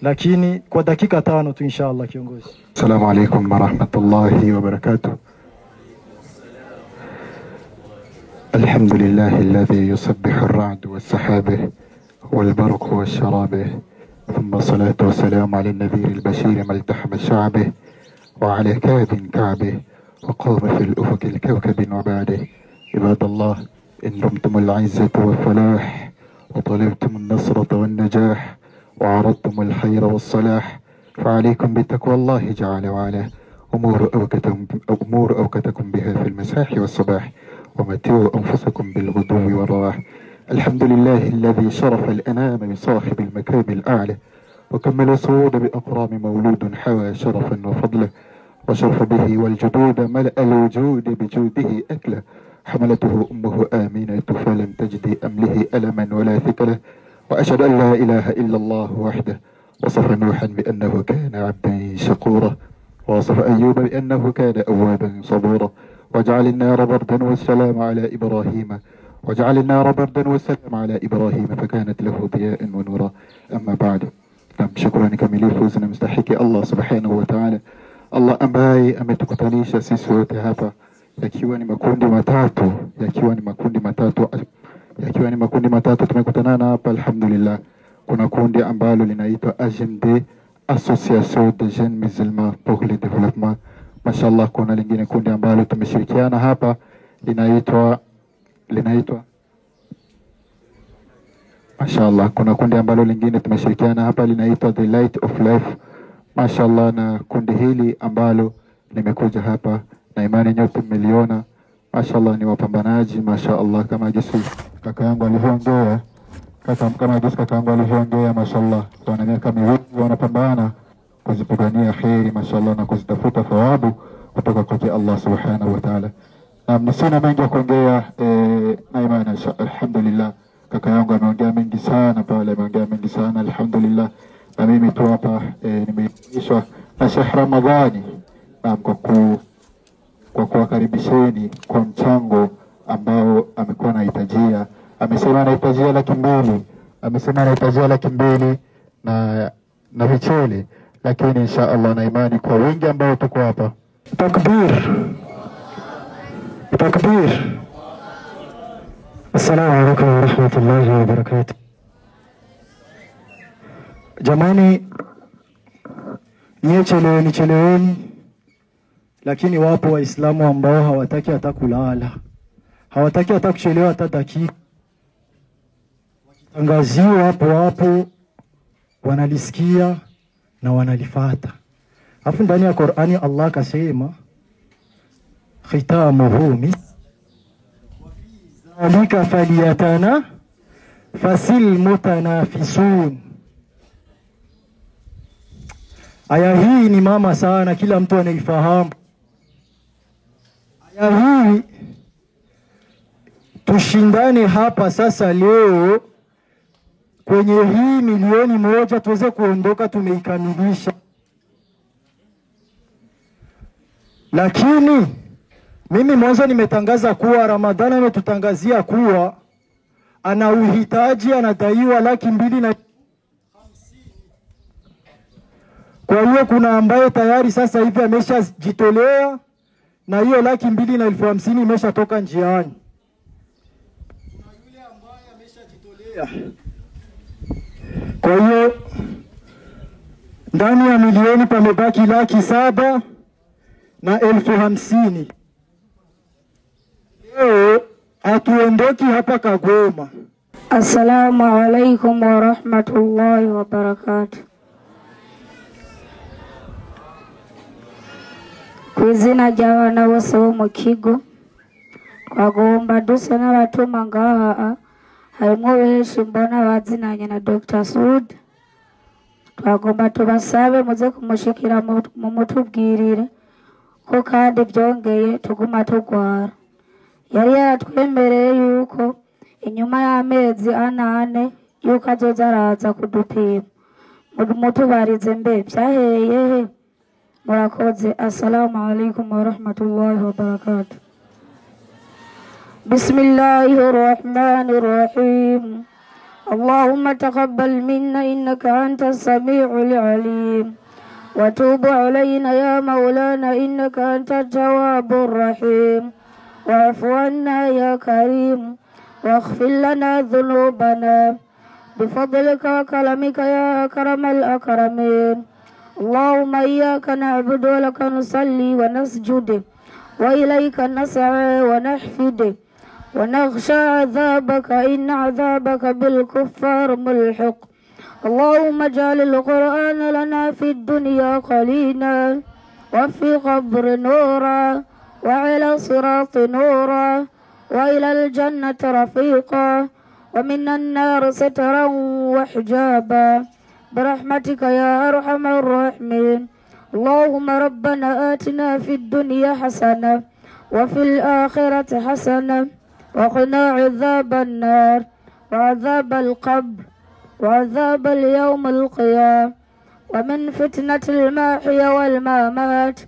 [SPEAKER 1] lakini kwa dakika 5 tu inshallah kiongozi.
[SPEAKER 8] Assalamu alaykum wa rahmatullahi wa barakatuh. Alhamdulillah alladhi yusabbihu ar-ra'd was-sahabah wal-barq wash-sharabah. ثم الصلاة والسلام على النذير البشير ملتحم شعبه وعلى كاد كعبه وقوم في الأفق الكوكب وبعده. عباد الله، إن رمتم العزة والفلاح وطلبتم النصرة والنجاح وعرضتم الخير والصلاح فعليكم بتقوى الله جل وعلا. أمور أوكتكم بها في المساح والصباح ومتعوا أنفسكم بالغدو والرواح. الحمد لله الذي شرف الأنام بصاحب المكان الأعلى وكمل الصعود بأقرام مولود حوى شرفا وفضله وشرف به والجدود ملأ الوجود بجوده أكله. حملته أمه آمنة فلم تجد أمله ألما ولا ثقله. وأشهد أن لا إله إلا الله وحده. وصف نوحا بأنه كان عبدا شكورا ووصف أيوب بأنه كان أوابا صبورا. وجعل النار بردا والسلام على إبراهيم فكانت له ضياء ونورا. أما بعد، شكرا kamilifu zinamstahiki Allah subhanahu wa ta'ala, Allah ambaye ametukutanisha sisi wote hapa yakiwa ni makundi matatu tumekutana hapa. Alhamdulillah, kuna kundi ambalo linaitwa AGMD, Association des Jeunes Musulmans pour le Développement. Mashallah, kuna lingine kundi ambalo tumeshirikiana hapa linaitwa Mashallah, kuna kundi ambalo lingine tumeshirikiana hapa linaitwa The Light of Life. Mashallah, na kundi hili ambalo nimekuja hapa na imani nyote mmeliona. Mashallah, ni wapambanaji. Mashallah, kama jinsi kaka yangu alivyoongea, mashallah, wana miaka miwili wanapambana kuzipigania khairi, mashallah, na kuzitafuta thawabu kutoka kwa Allah subhanahu wa ta'ala. Nisina mengi ya kuongea na imani. Alhamdulillah, kaka yangu ameongea mengi sana alhamdulillah. Na mimi tu hapa nimeitishwa na Sheikh Ramadhani kwa kuwakaribisheni kwa mchango ambao amekuwa anahitajia. Amesema anahitajia 200,000 na vichele, lakini insha Allah na imani kwa wengi ambao tuko hapa. Takbir. Assalamu alaykum wa rahmatullahi wa barakatuh. Jamani, cheleweni, lakini wapo Waislamu ambao hawataki hata kulala, hawataki hata kuchelewa hata dakika. Wakitangaziwa hapo wanalisikia na wanalifata. Afu ndani ya Qur'ani Allah kasema khitamuhu zalika faliyatana fasil mutanafisun. Aya hii ni mama sana, kila mtu anaifahamu. Aya hii tushindane hapa sasa leo kwenye hii 1,000,000 tuweze kuondoka tumeikamilisha. Lakini mimi mwanzo nimetangaza kuwa Ramadhani ametutangazia kuwa ana uhitaji, anadaiwa 250,000. Kwa hiyo kuna ambaye tayari sasa hivi ameshajitolea na hiyo 250,000 imeshatoka njiani. Kuna yule ambaye ameshajitolea. Kwa hiyo ndani ya 1,000,000 pamebaki 750,000. Leo hatuondoki hapa Kagoma.
[SPEAKER 6] Assalamu alaykum wa rahmatullahi wa barakatuh. Kwizina jabana bose bo mu kigo twagomba dusa n'abatuma ngaha, harimwo benshi mbona bazinanye na Dr. Sud. Twagomba tubasabe muze kumushikira mu mutubwirire ko kandi byongeye tuguma tugwara. Yari yaratwemereye yuko
[SPEAKER 9] inyuma y'amezi 8 yuko azoza araza kudupima mutubarize mbe byahereye murakoze. Assalamu alaikum wa rahmatullahi wa barakatuh. Bismillahir rahmanir rahim. اللهم تقبل منا إنك أنت السميع العليم وتوب علينا يا مولانا إنك أنت التواب الرحيم واعف عنا يا كريم واغفر لنا ذنوبنا بفضلك وكرمك يا أكرم الأكرمين. اللهم إياك نعبد ولك نصلي ونسجد وإليك نسعى ونحفد ونخشى عذابك إن عذابك بالكفار ملحق. اللهم اجعل القرآن لنا في الدنيا قليلا وفي قبر نورا وعلى صراط نورا وإلى الجنة رفيقا ومن النار سترا وحجابا برحمتك يا أرحم الراحمين. اللهم ربنا آتنا في الدنيا حسنة وفي الآخرة حسنة وقنا عذاب النار وعذاب القبر وعذاب اليوم القيامة ومن فتنة المحيا والممات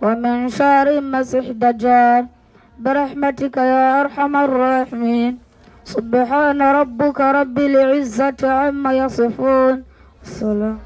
[SPEAKER 9] ومن شر المسيح الدجال برحمتك يا أرحم الراحمين. سبحان ربك رب العزة عما يصفون. السلام.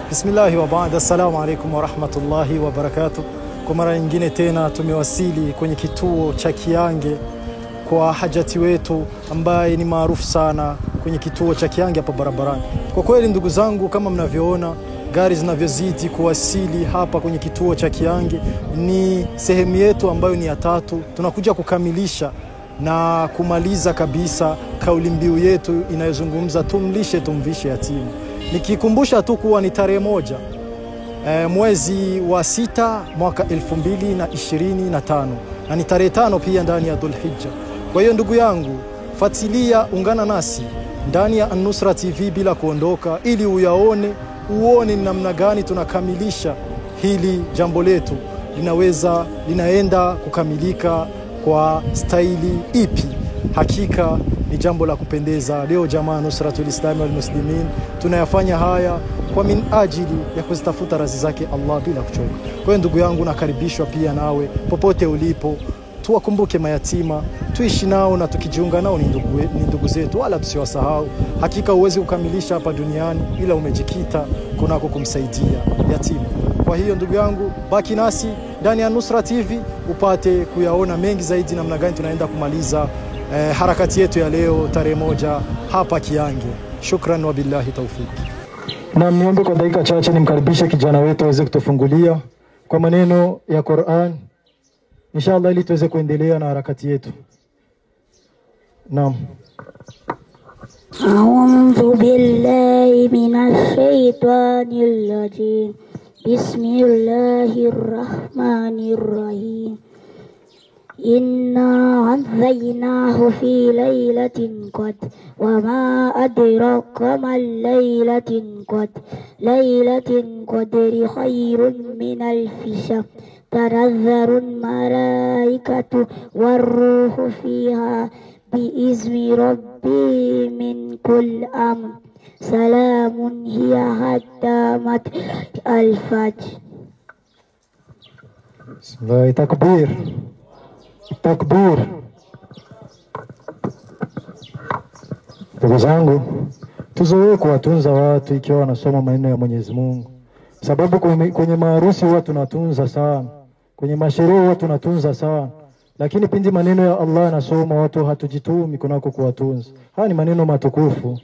[SPEAKER 1] Bismillahi wa baada. Assalamu alaikum wa rahmatullahi wa barakatuh. Kwa mara nyingine tena tumewasili kwenye kituo cha Kiange kwa hajati wetu ambaye ni maarufu sana kwenye kituo cha Kiange hapa barabarani. Kwa kweli ndugu zangu, kama mnavyoona gari zinavyozidi kuwasili hapa kwenye kituo cha Kiange, ni sehemu yetu ambayo ni ya 3. Tunakuja kukamilisha na kumaliza kabisa kauli mbiu yetu inayozungumza tumlishe tumvishe yatima. Nikikumbusha tu kuwa ni tarehe 1 mwezi wa 6 mwaka 2025 na ni tarehe 5 pia ndani ya Dhulhijja. Kwa hiyo ndugu yangu, fuatilia, ungana nasi ndani ya An-Nusra TV bila kuondoka, ili uone namna gani tunakamilisha hili jambo letu. Linaenda kukamilika kwa staili ipi? Hakika ni jambo la kupendeza. Leo jamaa Nusratul Islam wal Muslimin tunayafanya haya kwa min ajili ya kuzitafuta radhi zake Allah bila kuchoka. Kwa hiyo ndugu yangu, nakaribishwa pia nawe popote ulipo, tuwakumbuke mayatima, tuishi nao na tukijiunga nao ni ndugu zetu, wala tusiwasahau. Hakika huwezi kukamilisha hapa duniani ila umejikita kunako kumsaidia yatima. Kwa hiyo ndugu yangu, baki nasi ndani ya Nusra TV upate kuyaona mengi zaidi namna gani tunaenda kumaliza harakati yetu ya leo tarehe 1 hapa Kiange. Shukran wa billahi tawfik. Na niombe kwa dakika chache nimkaribishe kijana wetu aweze kutufungulia kwa maneno ya Qur'an inshallah, ili tuweze kuendelea na harakati yetu. Naam.
[SPEAKER 10] A'udhu billahi minash shaitanir rajim. Bismillahir rahmanir rahim. إنا عذيناه في ليلة قدر وما أدراك ما الليلة قدر ليلة قدر خير من 1000 شهر تنزل الملائكة والروح فيها بإذن ربي من كل أمر سلام هي حتى مطلع الفجر.
[SPEAKER 1] بسم الله. تكبير. Ndugu zangu, tuzoee kuwatunza watu ikiwa wanasoma maneno ya Mwenyezi Mungu. Sababu kwenye maharusi huwa tunatunza sana, kwenye masherehe huwa tunatunza sana, lakini pindi maneno ya Allah nasoma watu hatujitumi kunako kuwatunza. Haya ni maneno matukufu,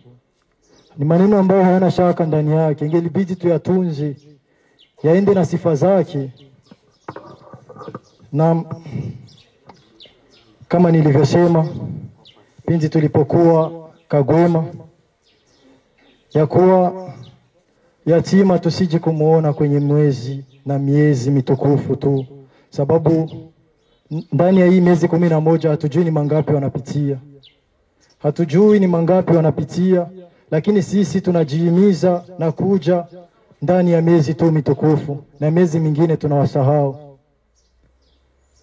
[SPEAKER 1] ni maneno ambayo hayana shaka ndani yake, ingelibidi tuyatunze, yaende na sifa zake. Na kama nilivyosema pindi tulipokuwa Kagoma, ya kuwa yatima tusije kumuona kwenye mwezi na miezi mitukufu tu, sababu ndani ya hii miezi 11 hatujui ni mangapi wanapitia, hatujui ni mangapi wanapitia, lakini sisi tunajihimiza na kuja ndani ya miezi tu mitukufu, na miezi mingine tunawasahau.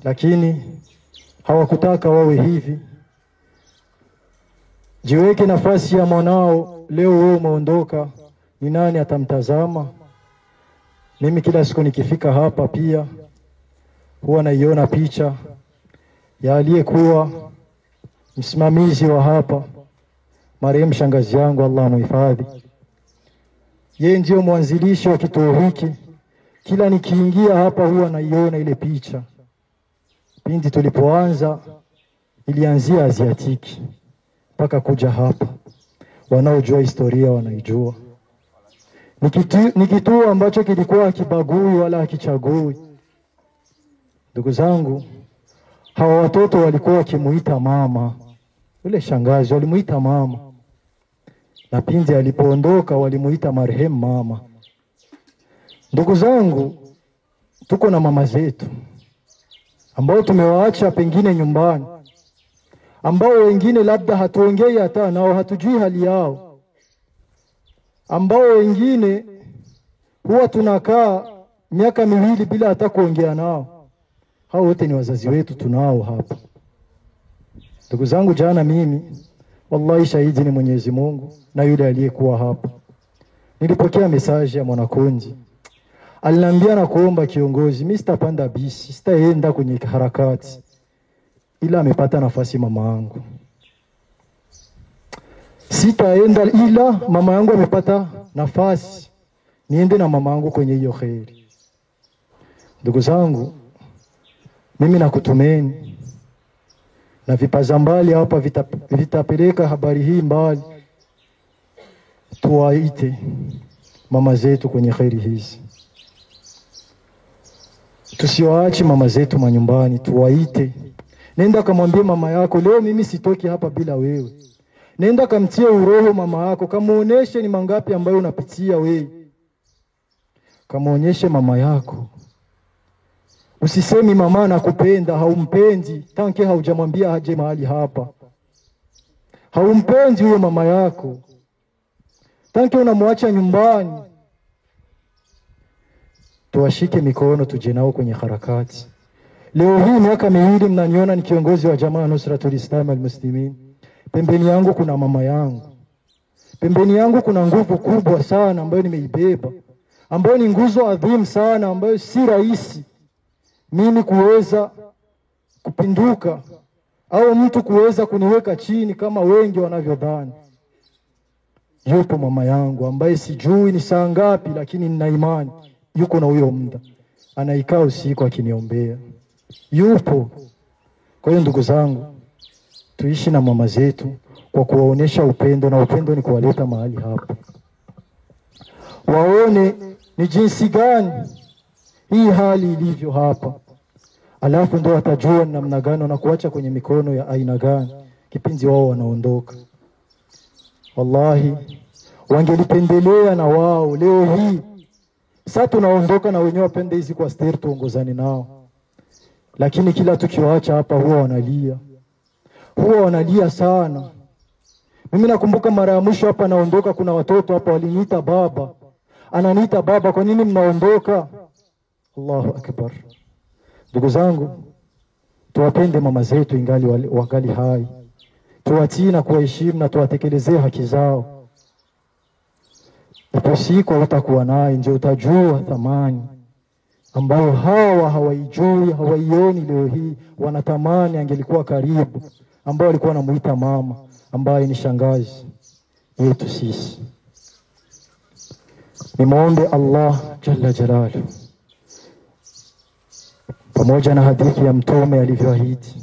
[SPEAKER 1] Lakini hawakutaka wawe hivi. Jiweke nafasi ya mwanao, leo wewe umeondoka, ni nani atamtazama? Mimi kila siku nikifika hapa pia huwa naiona picha ya aliyekuwa msimamizi wa hapa, marehemu shangazi yangu, Allah muhifadhi. Yeye ndio mwanzilishi wa kituo hiki. Kila nikiingia hapa huwa naiona ile picha. Pindi tulipoanza ilianzia Aziatiki mpaka kuja hapa. Wanaojua historia wanaijua. Ni kituo ambacho kilikuwa hakibagui wala hakichagui. Ndugu zangu, hawa watoto walikuwa wakimuita mama. Yule shangazi walimuita mama. Na pindi alipoondoka walimuita marehemu mama. Ndugu zangu, tuko na mama zetu ambao tumewaacha pengine nyumbani, ambao wengine labda hatuongei hata nao, hatujui hali yao, ambao wengine huwa tunakaa miaka miwili bila hata kuongea nao. Hao wote ni wazazi wetu, tunao hapa. Ndugu zangu, jana mimi, wallahi shahidi ni Mwenyezi Mungu na yule aliyekuwa hapa, nilipokea message ya Mwanakonji. Aliniambia na kuomba kiongozi, mimi sitapanda bisi, sitaenda kwenye harakati, ila amepata nafasi mama yangu. Sitaenda ila mama yangu amepata nafasi, niende na mama yangu kwenye hiyo khairi. Ndugu zangu, mimi nakutumeni na vipaza mbali hapa vitapeleka habari hii mbali. Tuwaite mama zetu kwenye khairi hizi. Tusiwaache mama zetu manyumbani, tuwaite. Nenda kamwambie mama yako, leo mimi sitoki hapa bila wewe. Nenda kamtie uroho mama yako, kamuoneshe ni mangapi ambayo unapitia wewe. Kamuonyeshe mama yako. Usisemi mama anakupenda, haumpendi tanke haujamwambia aje mahali hapa. Haumpendi huyo mama yako tanke unamwacha nyumbani. Tuwashike mikono, tuje nao kwenye harakati. Leo hii miaka miwili mnaniona ni kiongozi wa Jamaa Nusratul Islam al-Muslimin. Pembeni yangu kuna mama yangu. Pembeni yangu kuna nguvu kubwa sana ambayo nimeibeba, ambayo ni nguzo adhimu sana, ambayo si rahisi mimi kuweza kupinduka au mtu kuweza kuniweka chini kama wengi wanavyodhani. Yupo mama yangu ambaye sijui ni saa ngapi, lakini nina imani yuko na huyo muda, anaikaa usiku akiniombea. Yupo. Kwa hiyo ndugu zangu, tuishi na mama zetu kwa kuwaonesha upendo, na upendo ni kuwaleta mahali hapa, waone ni jinsi gani hii hali ilivyo hapa, alafu ndio watajua namna gani na kuacha kwenye mikono ya aina gani kipindi wao wanaondoka. Wallahi wangelipendelea na wao leo hii sasa tunaondoka na wenyewe wapende hizi kwa steri tuongozane nao, lakini kila tukiwaacha hapa huwa wanalia sana. Mimi nakumbuka mara ya mwisho hapa naondoka, kuna watoto hapa waliniita baba, ananiita baba, kwa nini mnaondoka? Allahu akbar. Ndugu zangu, tuwapende mama zetu ingali wangali hai, tuwatii na kuwaheshimu na tuwatekelezee haki zao. Ipo siku watakuwa naye, ndio utajua thamani ambayo hawa hawaijui, hawaioni leo hii, wanatamani angelikuwa karibu, ambao walikuwa wanamuita mama, ambaye ni shangazi. yetu sisi. Nimuombe Allah jalla jalaluhu, pamoja na hadithi ya mtume alivyoahidi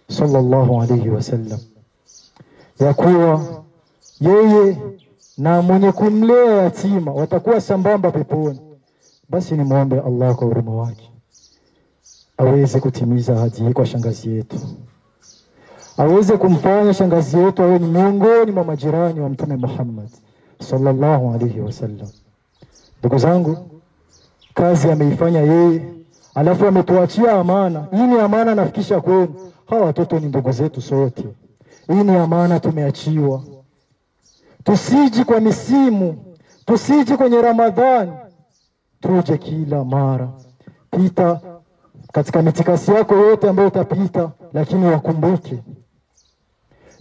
[SPEAKER 1] sallallahu alayhi wasallam, ya kuwa yeye na mwenye kumlea yatima watakuwa sambamba peponi. Basi nimuombe Allah kwa huruma wake aweze kutimiza ahadi hii kwa shangazi yetu, aweze kumfanya shangazi yetu awe ni miongoni mwa majirani wa Mtume Muhammad sallallahu alayhi wasallam. Ndugu zangu, kazi ameifanya yeye, alafu ametuachia amana. Hii ni amana nafikisha kwenu. Hawa watoto ni ndugu zetu sote. Hii ni amana tumeachiwa. Tusiji kwa misimu, tusiji kwenye Ramadhani, tuje kila mara. Pita katika mitikasi yako yote ambayo utapita, lakini wakumbuke.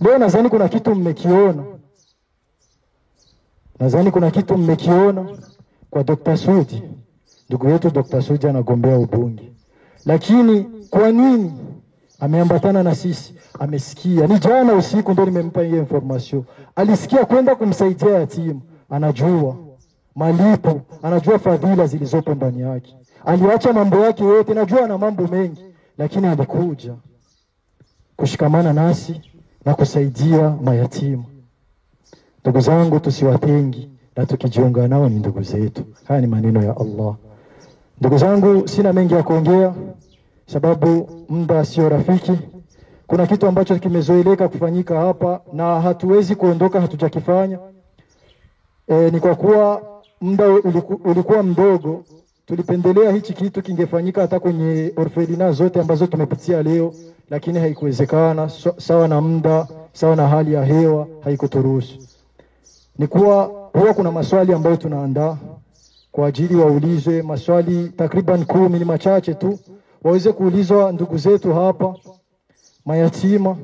[SPEAKER 1] Leo nadhani kuna kitu mmekiona. Nadhani kuna kitu mmekiona kwa Dr. Sudi. Ndugu yetu Dr. Sudi anagombea ubunge. Lakini kwa nini ameambatana na sisi? Amesikia. Ni jana usiku ndio nimempa hiyo information. Alisikia kwenda kumsaidia yatima. Anajua malipo, anajua fadhila zilizopo ndani yake. Aliacha mambo yake yote, najua na mambo mengi, lakini alikuja kushikamana nasi na kusaidia mayatima. Ndugu zangu, tusiwatengi, na tukijiunga nao ni ndugu zetu. Haya ni maneno ya Allah. Ndugu zangu, sina mengi ya kuongea sababu muda sio rafiki. Kuna kitu ambacho kimezoeleka kufanyika hapa na hatuwezi kuondoka hatujakifanya. Ni kwa kuwa muda ulikuwa mdogo, tulipendelea hichi kitu kingefanyika hata kwenye orfelina zote ambazo tumepitia leo, lakini haikuwezekana. Sawa na muda, sawa na hali ya hewa haikuturuhusu. Ni kuwa huwa kuna maswali ambayo tunaandaa kwa ajili waulizwe, maswali takriban 10, ni machache tu, waweze kuulizwa ndugu zetu hapa mayatima,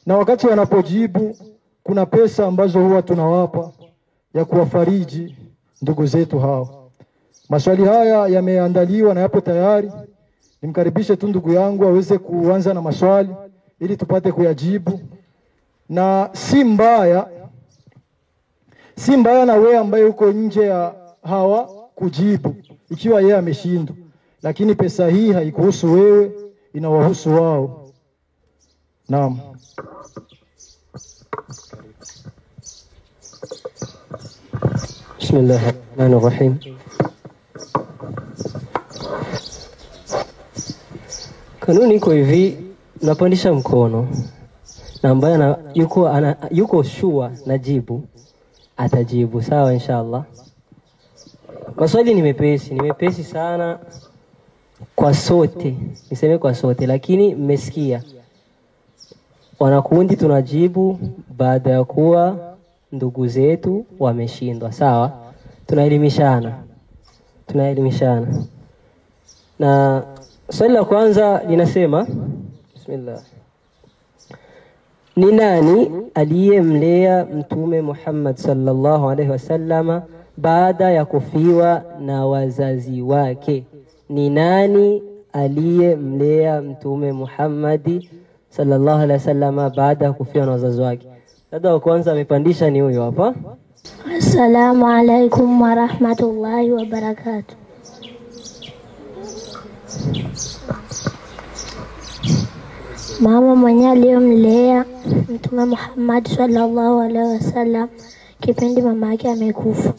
[SPEAKER 1] na wakati wanapojibu kuna pesa ambazo huwa tunawapa ya kuwafariji ndugu zetu hao. Maswali haya yameandaliwa na yapo tayari. Nimkaribishe tu ndugu yangu aweze kuanza na maswali ili tupate kuyajibu. Na si mbaya na wewe ambaye uko nje ya hawa kujibu ikiwa yeye ameshindwa, lakini pesa hii haikuhusu wewe, inawahusu wao. Naam.
[SPEAKER 11] Bismillahirrahmanirrahim. Kanuni iko hivi, napandisha mkono na ambaye yuko sure na jibu atajibu, sawa inshallah. Maswali ni mepesi sana kwa sote, niseme kwa sote, lakini mmesikia wanakundi tunajibu baada ya kuwa ndugu zetu wameshindwa, sawa? Tunaelimishana. Na swali la kwanza linasema, bismillah, ni nani aliyemlea Mtume Muhammad sallallahu alaihi wasallama baada ya kufiwa na wazazi wake? Ni nani aliyemlea Mtume Muhammad sallallahu alaihi wasallama baada ya kufiwa na wazazi wake? Dada wa kwanza amepandisha ni huyo hapa.
[SPEAKER 10] Assalamu alaikum wa rahmatullahi wa barakatuh. Mama mwenye aliyemlea Mtume Muhammad sallallahu alaihi wasallam kipindi mama yake amekufa.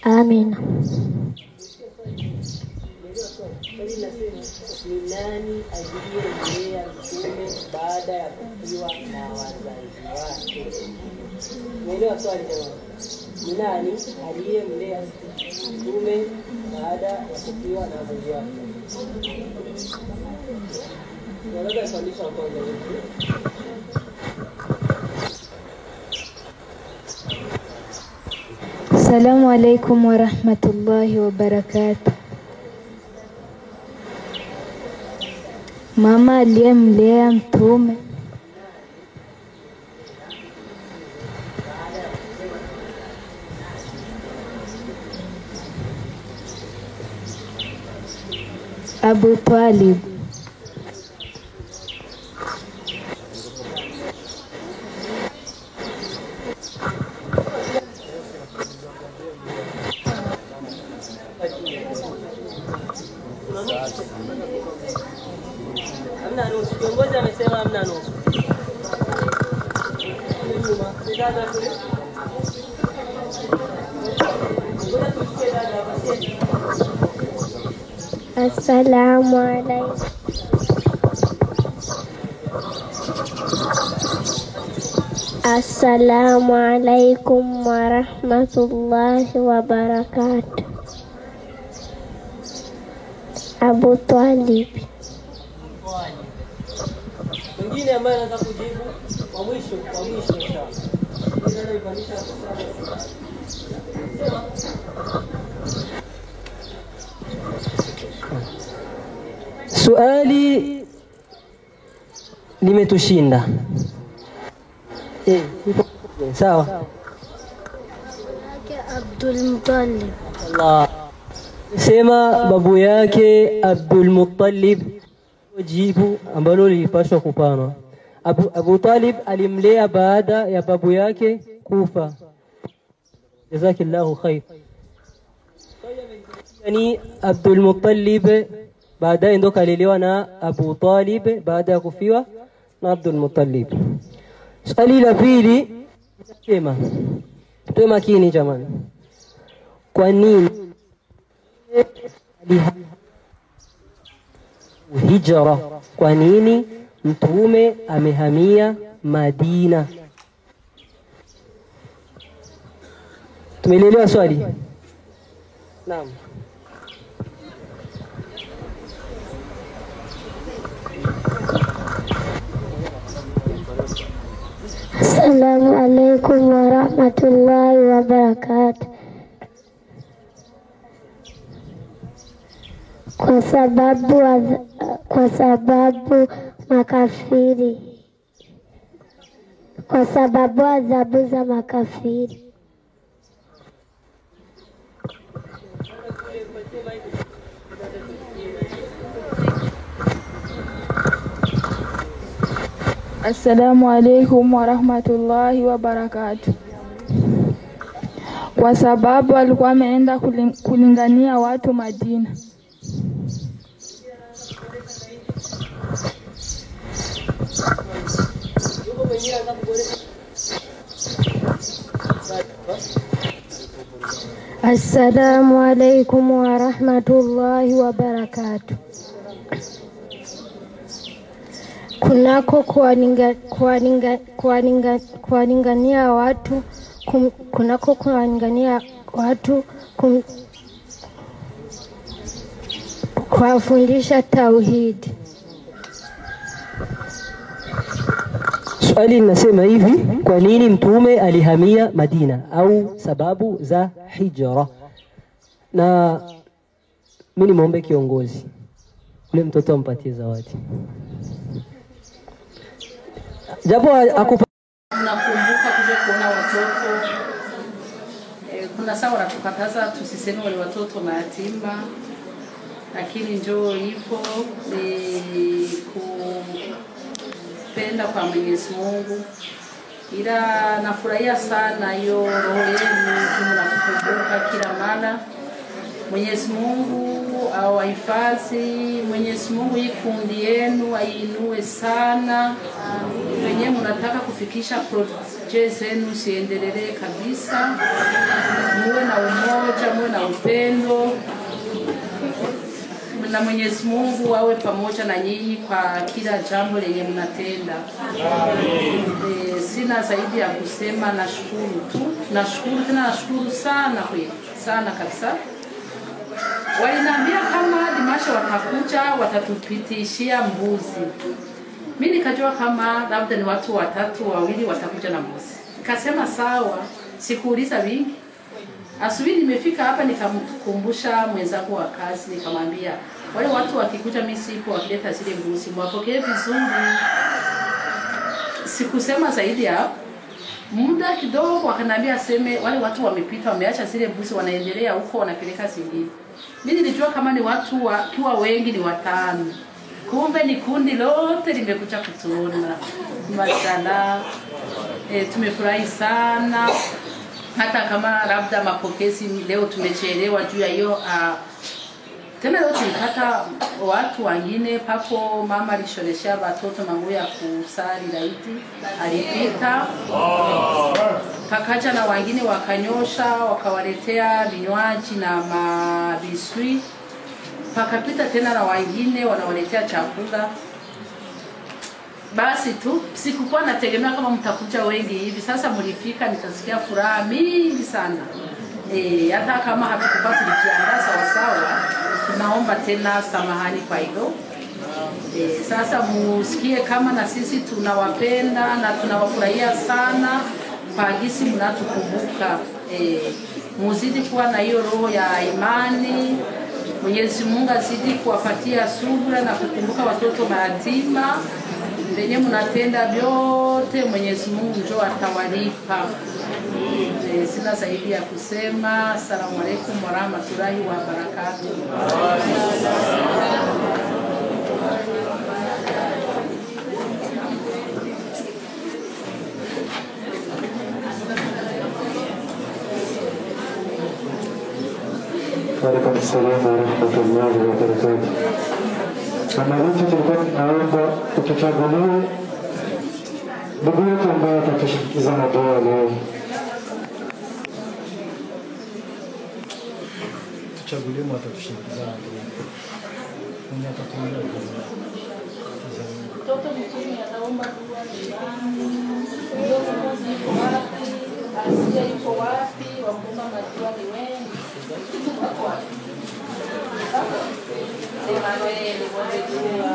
[SPEAKER 10] Amina.
[SPEAKER 11] Ni nani aliyemlea Mtume baada ya kufiwa na wazazi wake? Mwelewa swali jamani. Ni nani aliyemlea Mtume baada ya kufiwa na wazazi wake? Naweza kufundisha kwanza hivi.
[SPEAKER 12] Assalamu alaikum wa rahmatullahi wa barakatuh. Mama aliyemlea Mtume Abu Talib.
[SPEAKER 10] Assalamu alaikum. Assalamu alaikum warahmatullahi wabarakatuh. Abu Talib.
[SPEAKER 11] Mwingine ambaye anataka kujibu kwa mwisho inshallah. Swali limetushinda. Sawa.
[SPEAKER 10] Abdul Muttalib.
[SPEAKER 11] Allah. Sema babu yake Abdul Muttalib. Jibu ambalo lilipaswa kupanwa. Abu Talib alimlea baada ya babu yake kufa. Jazakillahu khair. Yani Abdul Muttalib baadaye ndo kalelewa na Abu Talib baada ya kufiwa na Abdul Muttalib. Swali la pili sema tuwe makini jamani. Kwa nini hijra? Kwa nini mtume amehamia Madina? Tumeelewa swali? Naam.
[SPEAKER 10] Assalamu alaikum warahmatullahi wabarakatuh. Kwa sababu adhabu za makafiri.
[SPEAKER 12] Assalamu alaikum warahmatullahi wabarakatuh. Kwa sababu alikuwa ameenda kulingania watu Madina.
[SPEAKER 10] Assalamu alaikum warahmatullahi wabarakatuh. Kunako kuwalingania watu kuwafundisha tauhidi.
[SPEAKER 11] Swali linasema hivi, kwa nini mtume alihamia Madina au sababu za hijra? Na mimi nimeomba kiongozi ule mtoto ampatie zawadi. Japo
[SPEAKER 13] nakumbuka kuja kuona watoto kuna saa wanatukataza tusiseme wale watoto mayatima, lakini njoo hivyo ni kupenda kwa Mwenyezi Mungu. Ila nafurahia sana hiyo roho yenu mnakumbuka kila mara. Mwenyezi Mungu awahifadhi, Mwenyezi Mungu ikundi yenu ainue sana. Wenyewe mnataka kufikisha project zenu siendelee kabisa. Muwe na umoja, muwe na upendo. Na Mwenyezi Mungu awe pamoja na nyinyi kwa kila jambo lenye mnatenda. Sina zaidi ya kusema, nashukuru tu. Nashukuru tena, nashukuru sana kweli. Sana kabisa. Waliniambia kama Dimasha watakuja watatupitishia mbuzi. Mimi nikajua kama labda ni watu watatu wawili watakuja na mbuzi. Nikasema sawa, sikuuliza vingi. Asubuhi nimefika hapa nikamkumbusha mwenzangu wa kazi, nikamwambia wale watu wakikuja mimi sipo, wakileta zile mbuzi mwapokee vizuri. Sikusema zaidi hapo. Muda kidogo wakaniambia aseme wale watu wamepita, wameacha zile mbuzi wanaendelea huko wanapeleka zingine. Mimi nilijua kama ni watu wakiwa wengi ni 5. Kumbe ni kundi lote limekuja kutuona. Mashallah. Tumefurahi sana. Hata kama labda mapokezi leo tumechelewa juu ya hiyo Tena leo tulipata watu wengine papo, mama alishonesha watoto manguo ya kusali laiti, alipita pakaja na wengine wakanyosha wakawaletea vinywaji na mabiswi, pakapita tena na wengine wanawaletea chakula. Basi tu sikukuwa nategemea kama mtakuja wengi hivi. Sasa mlifika, nitasikia furaha mingi sana. Hata kama hatukuwa tulijiandaa sawa sawa, tunaomba tena samahani kwa hilo. Sasa musikie kama na sisi tunawapenda na tunawafurahia sana kwa jinsi mnatukumbuka. Muzidi kuwa na hiyo roho ya imani. Mwenyezi Mungu azidi kuwapatia subira na kukumbuka watoto mayatima. Benye mnatenda vyote Mwenyezi Mungu ndio atawalipa. Sina zaidi ya kusema. Asalamu alaykum wa rahmatullahi wa barakatuh.
[SPEAKER 14] Waalaikum salam wa rahmatullahi wa barakatuh. Kama wote tulikuwa tunaomba tuchaguliwe ndugu yetu ambaye atatushirikiza na dua leo.
[SPEAKER 1] Tuchaguliwe atatushirikiza na dua. Mwenye atatuongoza dua.
[SPEAKER 13] Mtoto mchini ataomba dua jirani. Mtoto yuko wapi? Asia yuko wapi? Wakumba madua ni wengi. Tuko wapi? Emmanuel, wote dua.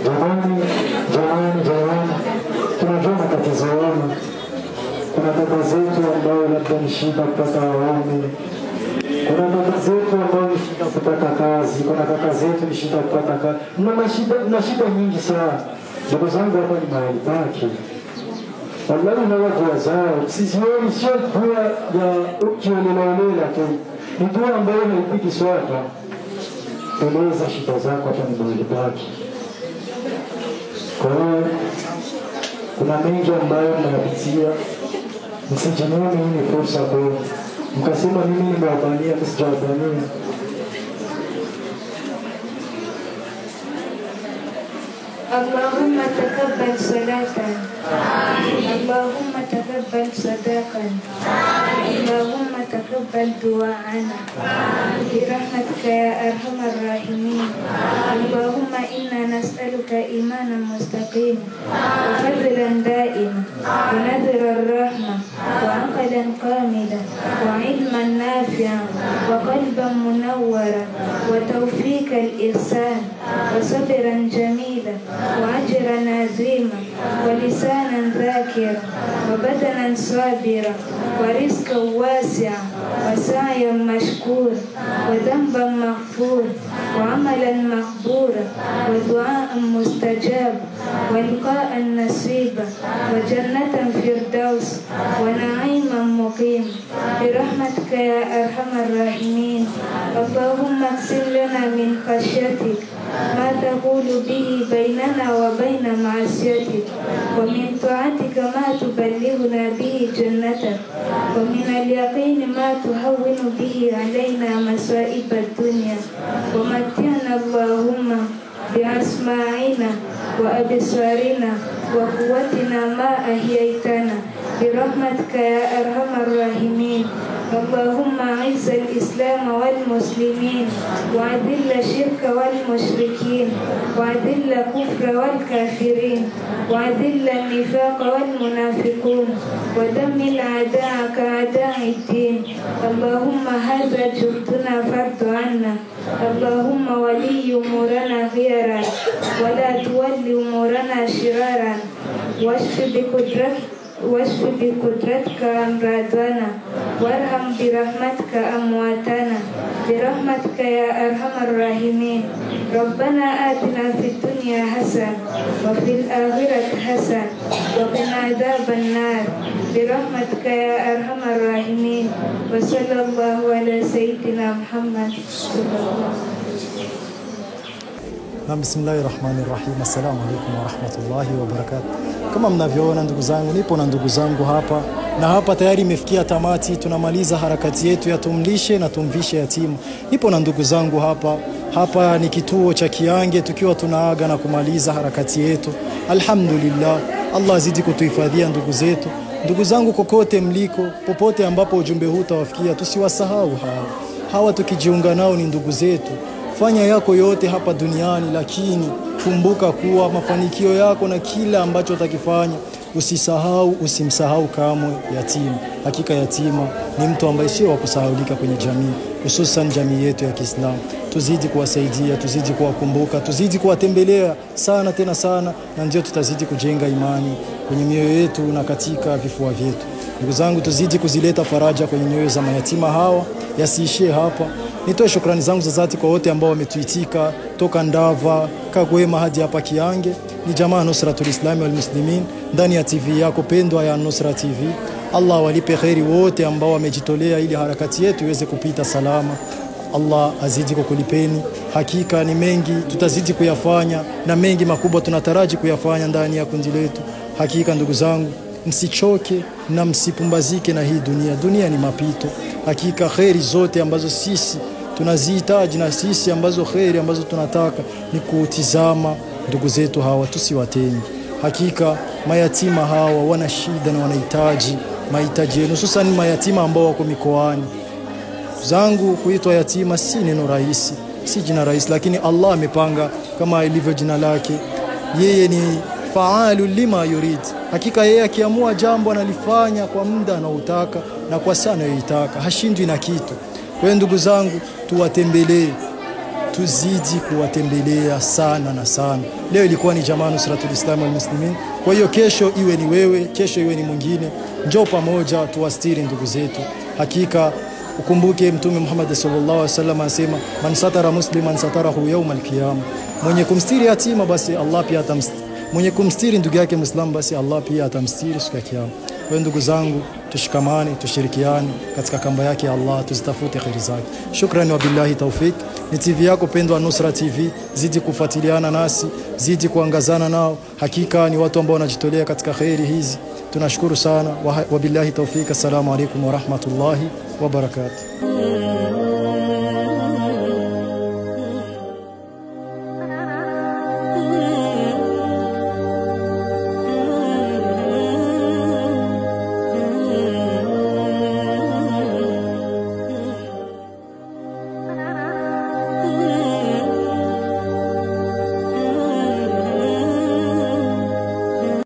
[SPEAKER 14] Jamani, tunajua matatizo yenu. Kuna dada zetu ambao labda ni shida kupata waume. Kuna dada zetu ambao ni shida kupata kazi. Kuna kaka zetu ni shida kupata kazi. Mna shida nyingi sana. Ndugu zangu, hapa ni mahali pake. Wallahi na watu wazao, sizioni sio dua ya ukiolela tu. Ni dua ambayo haipigi swata. Eleza shida zako, hapa ni mahali pake. Kwa hiyo kuna mengi ambayo mnapitia. Msijinuni, hii ni fursa kwenu. Mkasema mimi nimewabania, msijawabania.
[SPEAKER 15] اللهم تقبل صلاة اللهم تقبل صداقا اللهم تقبل دعاءنا برحمتك يا أرحم الراحمين. اللهم إنا نسألك إيمانا مستقيما وفضلا دائما ونذر الرحمة وعقلا كاملا وعلما نافعا وقلبا منورا وتوفيق الإحسان وصبرا جميلا وأجرا عظيما ولسانا ذاكرا وبدنا صابرا ورزقا واسعا وسعيا مشكورا وذنبا مغفورا وعملا مقبورا ودعاء مستجاب ولقاء نصيبا وجنة فردوس ونعيما مقيم برحمتك يا أرحم الراحمين. اللهم اقسم لنا من خشيتك ما تقول به بيننا وبين معصيتك ومن طاعتك ما تبلغنا به جنتك ومن اليقين ما تهون به علينا مصائب الدنيا ومتعنا اللهم بأسماعنا وأبصارنا وقوتنا ما أحييتنا برحمتك يا أرحم الراحمين. اللهم أعز الإسلام والمسلمين وأذل الشرك والمشركين وأذل الكفر والكافرين وأذل النفاق والمنافقون ودمر أعداءك أعداء الدين. اللهم هذا جهدنا فرد عنا. اللهم ولي أمورنا خيرا ولا تولي أمورنا شرارا واشف بقدرتك أمراضنا وارحم برحمتك أمواتنا برحمتك يا أرحم الراحمين. ربنا آتنا في الدنيا حسنة وفي الآخرة حسنة وقنا عذاب النار برحمتك يا أرحم الراحمين. وصلى الله على سيدنا محمد صلى الله عليه وسلم.
[SPEAKER 1] Na bismillahirrahmanirrahim. Assalamu alaykum wa rahmatullahi wa barakatuh. Kama mnavyoona ndugu zangu, nipo na ndugu zangu hapa, na hapa tayari imefikia tamati, tunamaliza harakati yetu ya tumlishe na tumvishe yatima. Nipo na ndugu zangu hapa. Hapa ni kituo cha Kiange, tukiwa tunaaga na kumaliza harakati yetu. Alhamdulillah, Allah azidi kutuhifadhia ndugu zetu. Ndugu zangu kokote mliko, popote ambapo ujumbe huu utawafikia, tusiwasahau hawa tukijiunga nao ni ndugu zetu. Fanya yako yote hapa duniani, lakini kumbuka kuwa mafanikio yako na kila ambacho utakifanya, usimsahau kamwe yatima. Hakika yatima ni mtu ambaye sio wa kusahaulika kwenye jamii, hususan jamii yetu ya Kiislamu. Tuzidi kuwasaidia, tuzidi kuwakumbuka, tuzidi kuwatembelea sana tena sana, na ndio tutazidi kujenga imani kwenye mioyo yetu na katika vifua vyetu. Ndugu zangu, tuzidi kuzileta faraja kwenye nyoyo za mayatima hawa, yasiishie hapa. Nitoe shukrani zangu za dhati kwa wote ambao wametuitika toka Ndava, Kagwema hadi hapa Kiange. Ni jamaa Nusratul Islam wal Muslimin ndani ya TV yako pendwa ya Nusra TV. Allah walipe kheri wote ambao wamejitolea ili harakati yetu iweze kupita salama. Allah azidi kukulipeni. Hakika ni mengi tutazidi kuyafanya, na mengi makubwa tunataraji kuyafanya ndani ya kundi letu. Hakika ndugu zangu, msichoke na msipumbazike na hii dunia. Dunia ni mapito. Hakika kheri zote ambazo sisi tunazihitaji na sisi ambazo kheri ambazo tunataka ni kutizama ndugu zetu hawa, tusiwatenge. Hakika mayatima hawa wana shida na wanahitaji mahitaji yenu, hususan mayatima ambao wako mikoani. Zangu, kuitwa yatima si neno rahisi, si jina rahisi, lakini Allah amepanga kama ilivyo jina lake. Yeye ni faalu lima yurid. Hakika yeye akiamua jambo analifanya kwa muda anaotaka na kwa sana anayoitaka, hashindwi na kitu. Kwa hiyo ndugu zangu, tuwatembelee, tuzidi kuwatembelea sana na sana. Leo ilikuwa ni jamaa Nusratul Islam wal Muslimin. Kwa hiyo kesho iwe ni wewe, kesho iwe ni mwingine. Njoo pamoja tuwastiri ndugu zetu. Hakika ukumbuke Mtume Muhammad sallallahu alaihi wasallam anasema, man satara musliman satarahu yawm al-qiyama. Mwenye kumstiri yatima basi Allah pia atamstiri. Mwenye kumstiri ndugu yake Muislamu basi Allah pia atamstiri siku ya kiyama. Kwa ndugu zangu, tushikamane, tushirikiane katika kamba yake Allah, tuzitafute khairi zake. Shukrani wa billahi tawfik. Ni TV yako pendwa Nusra TV, zidi kufuatiliana nasi, zidi kuangazana nao. Hakika ni watu ambao wanajitolea katika khairi hizi. Tunashukuru sana. Wa billahi tawfik. Assalamu alaykum wa rahmatullahi wa barakatuh.